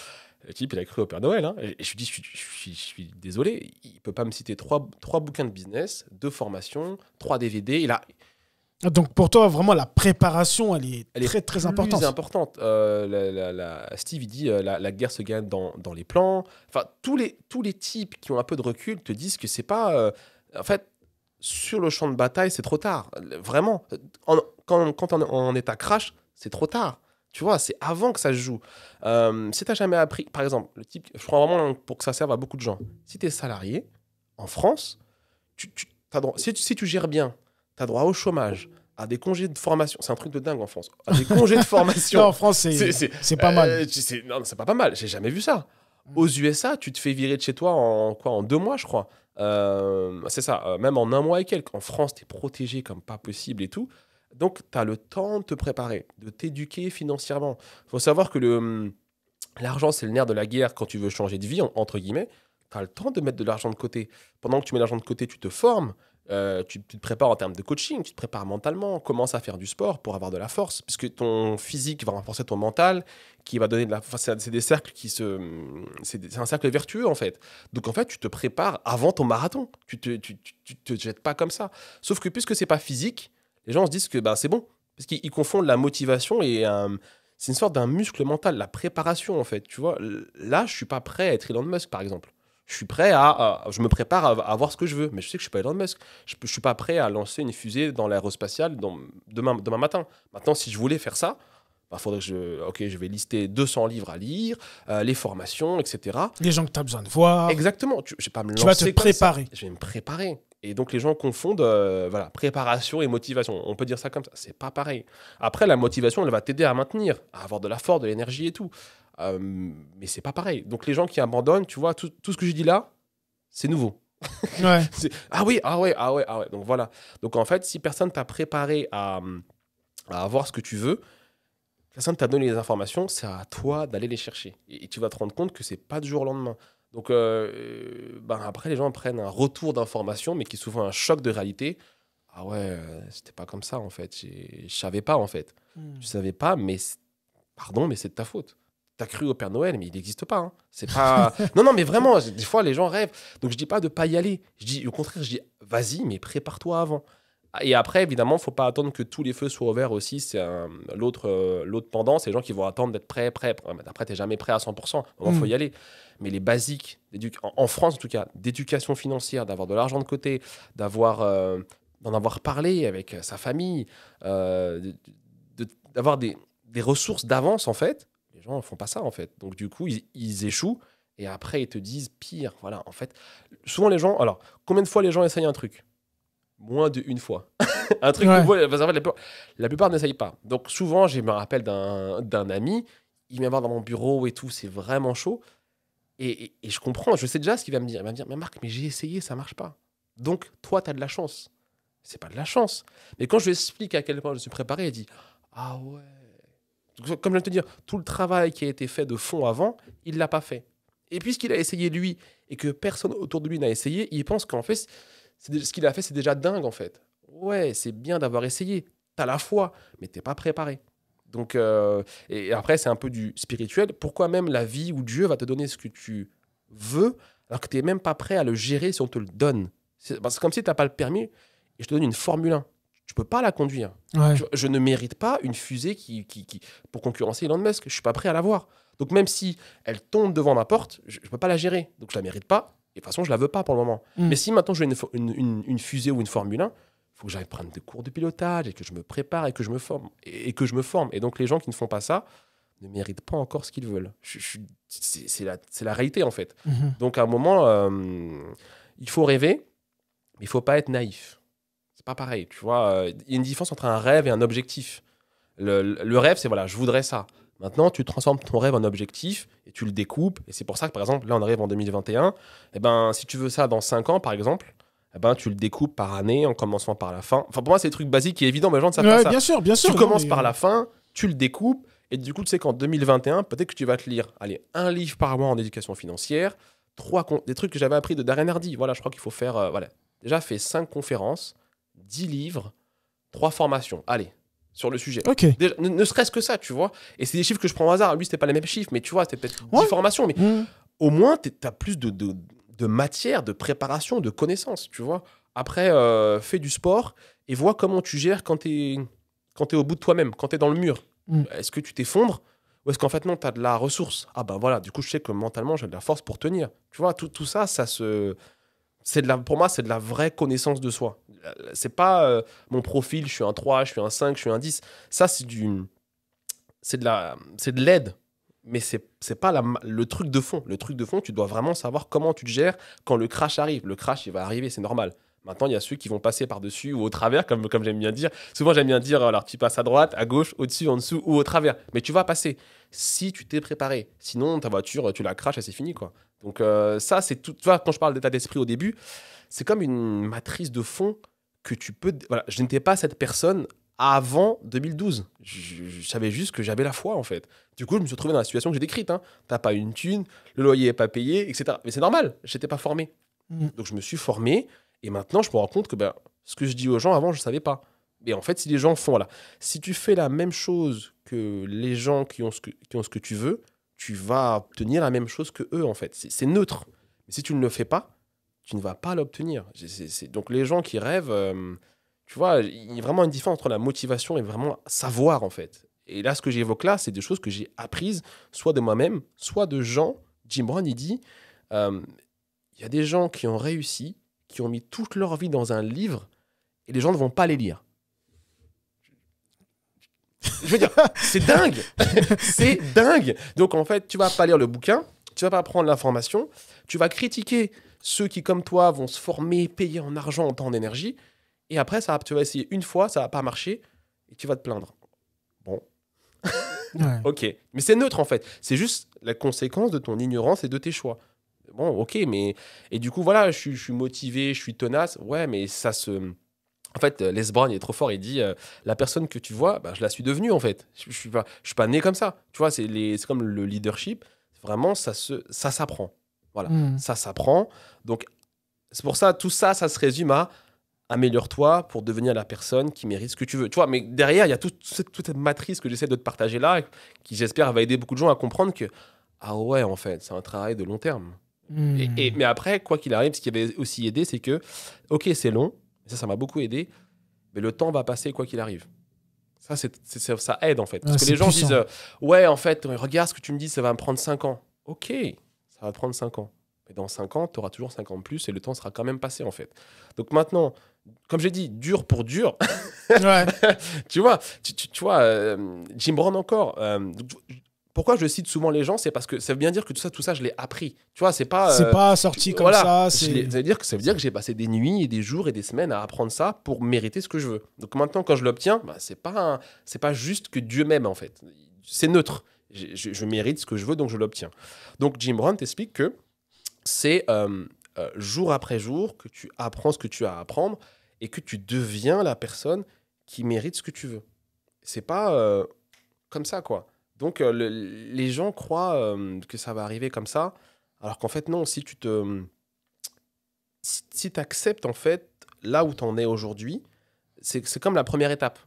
Le type, il a cru au Père Noël. Hein, et je lui dis, je suis désolé, il peut pas me citer 3 bouquins de business, 2 formations, 3 DVD. Donc, pour toi, vraiment, la préparation, elle est très, très importante. C'est importante. Steve, il dit, la guerre se gagne dans les plans. Enfin, tous les types qui ont un peu de recul te disent que c'est pas... en fait, sur le champ de bataille, c'est trop tard. Vraiment. Quand on est en état crash, c'est trop tard. Tu vois, c'est avant que ça se joue. Si tu n'as jamais appris, par exemple, le type, je prends vraiment pour que ça serve à beaucoup de gens. Si tu es salarié, en France, t'as droit, si tu gères bien, tu as droit au chômage, à des congés de formation. C'est un truc de dingue en France. À des congés de formation. Non, en France, c'est pas mal. Non, c'est pas mal. J'ai jamais vu ça. Aux USA, tu te fais virer de chez toi en 2 mois, je crois. C'est ça, même en 1 mois et quelques. En France, tu es protégé comme pas possible et tout. Donc, tu as le temps de te préparer, de t'éduquer financièrement. Il faut savoir que l'argent, c'est le nerf de la guerre quand tu veux changer de vie, entre guillemets. Tu as le temps de mettre de l'argent de côté. Pendant que tu mets l'argent de côté, tu te formes. Tu te prépares en termes de coaching, tu te prépares mentalement, commence à faire du sport pour avoir de la force, puisque ton physique va renforcer ton mental, qui va donner de la... Enfin, c'est des cercles c'est un cercle vertueux, en fait. Donc, en fait, tu te prépares avant ton marathon. Tu te jettes pas comme ça. Sauf que puisque c'est pas physique, les gens se disent que c'est bon. Parce qu'ils confondent la motivation et... c'est une sorte d'un muscle mental, la préparation, en fait. Tu vois, là, je suis pas prêt à être Elon Musk, par exemple. Je suis prêt je me prépare à voir ce que je veux, mais je sais que je suis pas Elon Musk. Je suis pas prêt à lancer une fusée dans l'aérospatiale demain matin. Maintenant, si je voulais faire ça, faudrait que je vais lister 200 livres à lire, les formations, etc. Les gens que tu as besoin de voir. Exactement. Je vais pas me lancer. Tu vas te préparer. Je vais me préparer. Et donc, les gens confondent préparation et motivation. On peut dire ça comme ça. C'est pas pareil. Après, la motivation, elle va t'aider à maintenir, à avoir de la force, de l'énergie et tout. Mais c'est pas pareil. Donc, les gens qui abandonnent, tu vois, tout ce que j'ai dit là, c'est nouveau. Ouais. Ah ouais. Donc, voilà. Donc, en fait, si personne t'a préparé à avoir ce que tu veux, personne t'a donné les informations, c'est à toi d'aller les chercher. Et tu vas te rendre compte que c'est pas du jour au lendemain. Donc, après, les gens prennent un retour d'information, mais qui est souvent un choc de réalité. Ah ouais, c'était pas comme ça, en fait. Je savais pas, en fait. Je savais pas, mais pardon, mais c'est de ta faute. T'as cru au Père Noël, mais il n'existe pas. Hein. C'est pas... non, mais vraiment, des fois, les gens rêvent. Donc, je dis pas de pas y aller. Au contraire, je dis, vas-y, mais prépare-toi avant. Et après, évidemment, il ne faut pas attendre que tous les feux soient ouverts aussi. C'est l'autre pendant, c'est les gens qui vont attendre d'être prêts. Après, tu n'es jamais prêt à 100%. Il faut y aller. Mais les basiques, en France en tout cas, d'éducation financière, d'avoir de l'argent de côté, d'en avoir parlé avec sa famille, d'avoir des ressources d'avance, en fait, les gens ne font pas ça, en fait. Donc, du coup, ils échouent. Et après, ils te disent pire. Voilà, en fait. Souvent, les gens... Alors, combien de fois les gens essayent un truc ? Moins d'1 fois. Un truc la plupart n'essayent pas. Donc souvent, je me rappelle d'un ami, il vient voir dans mon bureau et tout, c'est vraiment chaud. Et je comprends, je sais déjà ce qu'il va me dire. Il va me dire, mais Marc, mais j'ai essayé, ça marche pas. Donc toi, tu as de la chance. C'est pas de la chance. Mais quand je lui explique à quel point je suis préparé, il dit, ah ouais. Comme je viens de te dire, tout le travail qui a été fait de fond avant, il l'a pas fait. Et puisqu'il a essayé lui, et que personne autour de lui n'a essayé, il pense qu'en fait... ce qu'il a fait, c'est déjà dingue, en fait. Ouais, c'est bien d'avoir essayé. T'as la foi, mais t'es pas préparé. Donc, et après, c'est un peu du spirituel. Pourquoi même la vie ou Dieu va te donner ce que tu veux, alors que t'es même pas prêt à le gérer si on te le donne? C'est comme si t'as pas le permis et je te donne une Formule 1. Tu peux pas la conduire. Ouais. Je ne mérite pas une fusée pour concurrencer Elon Musk. Je suis pas prêt à l'avoir. Donc, même si elle tombe devant ma porte, je peux pas la gérer. Donc, je la mérite pas. Et de toute façon, je la veux pas pour le moment. Mais si maintenant je veux une fusée ou une Formule 1, il faut que j'aille prendre des cours de pilotage et que je me prépare et que je me forme. Et donc, les gens qui ne font pas ça ne méritent pas encore ce qu'ils veulent. C'est la réalité, en fait. Donc, à un moment, il faut rêver, mais il faut pas être naïf. C'est pas pareil, tu vois. Il y a une différence entre un rêve et un objectif. Le rêve, c'est voilà, je voudrais ça. Maintenant, tu transformes ton rêve en objectif et tu le découpes. Et c'est pour ça que, par exemple, là, on arrive en 2021. Eh ben, si tu veux ça dans 5 ans, par exemple, eh ben, tu le découpes par année en commençant par la fin. Enfin, pour moi, c'est des trucs basiques et évidents, mais les gens ne savent pas ça. Bien sûr, bien sûr. Tu commences par la fin, tu le découpes. Et du coup, tu sais qu'en 2021, peut-être que tu vas te lire 1 livre par mois en éducation financière, des trucs que j'avais appris de Darren Hardy. Voilà, je crois qu'il faut faire... Déjà, fais 5 conférences, 10 livres, 3 formations. Allez, sur le sujet. Okay. Déjà, ne serait-ce que ça, tu vois. Et c'est des chiffres que je prends au hasard. Lui, c'était pas les mêmes chiffres, mais tu vois, c'était peut-être 10 formations. Mais au moins, tu as plus de matière, de préparation, de connaissances, tu vois. Après, fais du sport et vois comment tu gères quand tu es au bout de toi-même, quand tu es dans le mur. Est-ce que tu t'effondres ou est-ce qu'en fait, non, tu as de la ressource? Ah ben voilà, du coup, je sais que mentalement, j'ai de la force pour tenir. Tu vois, tout ça, ça Pour moi, c'est de la vraie connaissance de soi. C'est pas mon profil, je suis un 3, je suis un 5, je suis un 10. Ça, c'est de l'aide. Mais c'est pas le truc de fond. Le truc de fond, tu dois vraiment savoir comment tu te gères quand le crash arrive. Le crash, il va arriver, c'est normal. Maintenant, il y a ceux qui vont passer par-dessus ou au travers, comme j'aime bien dire. Souvent, j'aime bien dire, alors tu passes à droite, à gauche, au-dessus, en dessous ou au travers. Mais tu vas passer si tu t'es préparé. Sinon, ta voiture, tu la crashes et c'est fini, quoi. Donc ça, c'est tout. Tu vois, quand je parle d'état d'esprit au début, c'est comme une matrice de fond que tu peux... Voilà, je n'étais pas cette personne avant 2012. Je savais juste que j'avais la foi, en fait. Du coup, je me suis retrouvé dans la situation que j'ai décrite. Hein. T'as pas une thune, le loyer n'est pas payé, etc. Mais c'est normal, je n'étais pas formé. Donc, je me suis formé et maintenant, je me rends compte que ce que je dis aux gens avant, je ne savais pas. Mais en fait, si les gens font... Voilà, si tu fais la même chose que les gens qui ont ce que tu veux, tu vas obtenir la même chose que eux, en fait. C'est neutre. Mais si tu ne le fais pas, tu ne vas pas l'obtenir. Donc, les gens qui rêvent... tu vois, il y a vraiment une différence entre la motivation et vraiment savoir, en fait. Et là, ce que j'évoque là, c'est des choses que j'ai apprises, soit de moi-même, soit de gens. Jim Rohn, il dit, il y a des gens qui ont réussi, qui ont mis toute leur vie dans un livre, et les gens ne vont pas les lire. Je veux dire, c'est dingue. C'est dingue. Donc, en fait, tu vas pas lire le bouquin, tu vas pas prendre l'information, tu vas critiquer ceux qui, comme toi, vont se former, payer en argent, en temps, en énergie. Et après, tu vas essayer une fois, ça va pas marcher, et tu vas te plaindre. Bon. Ouais. Ok. Mais c'est neutre, en fait. C'est juste la conséquence de ton ignorance et de tes choix. Bon, ok, mais... Et du coup, voilà, je suis motivé, je suis tenace. Ouais, mais ça se... En fait, Les Brown, il est trop fort. Il dit, la personne que tu vois, je la suis devenue, en fait. Je suis pas né comme ça. Tu vois, c'est comme le leadership. Vraiment, ça s'apprend. Voilà. Ça s'apprend. Donc, c'est pour ça, tout ça, ça se résume à améliore-toi pour devenir la personne qui mérite ce que tu veux. Tu vois, mais derrière, il y a toute cette matrice que j'essaie de te partager là, qui, j'espère, va aider beaucoup de gens à comprendre que, ah ouais, en fait, c'est un travail de long terme. Mais après, quoi qu'il arrive, ce qui avait aussi aidé, c'est que, ok, c'est long, ça m'a beaucoup aidé, mais le temps va passer quoi qu'il arrive. Ça aide, en fait. Parce que les gens puissant. Disent, ouais, en fait, regarde ce que tu me dis, ça va me prendre 5 ans. Ok, ça va te prendre 5 ans. Mais dans 5 ans, tu auras toujours 5 ans de plus et le temps sera quand même passé, en fait. Donc maintenant, comme j'ai dit, dur pour dur. Ouais. tu vois, Jim Brown encore. Pourquoi je cite souvent les gens, c'est parce que ça veut bien dire que tout ça, je l'ai appris. Tu vois, c'est pas sorti comme ça. Ça veut dire que j'ai passé des nuits et des jours et des semaines à apprendre ça pour mériter ce que je veux. Donc maintenant, quand je l'obtiens, c'est pas juste que Dieu m'aime, en fait. C'est neutre. Je mérite ce que je veux, donc je l'obtiens. Donc Jim Brown t'explique que c'est jour après jour que tu apprends ce que tu as à apprendre et que tu deviens la personne qui mérite ce que tu veux. C'est pas comme ça, quoi. Donc, les gens croient que ça va arriver comme ça, alors qu'en fait, non. Si tu acceptes, en fait, là où tu en es aujourd'hui, c'est comme la première étape.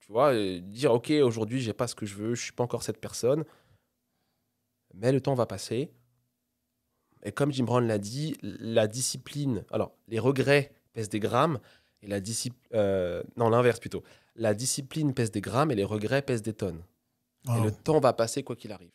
Tu vois, dire, OK, aujourd'hui, j'ai pas ce que je veux, je suis pas encore cette personne, mais le temps va passer. Et comme Jim Brown l'a dit, la discipline... Alors, les regrets pèsent des grammes, et non, l'inverse plutôt. La discipline pèse des grammes, et les regrets pèsent des tonnes. Oh. Et le temps va passer quoi qu'il arrive.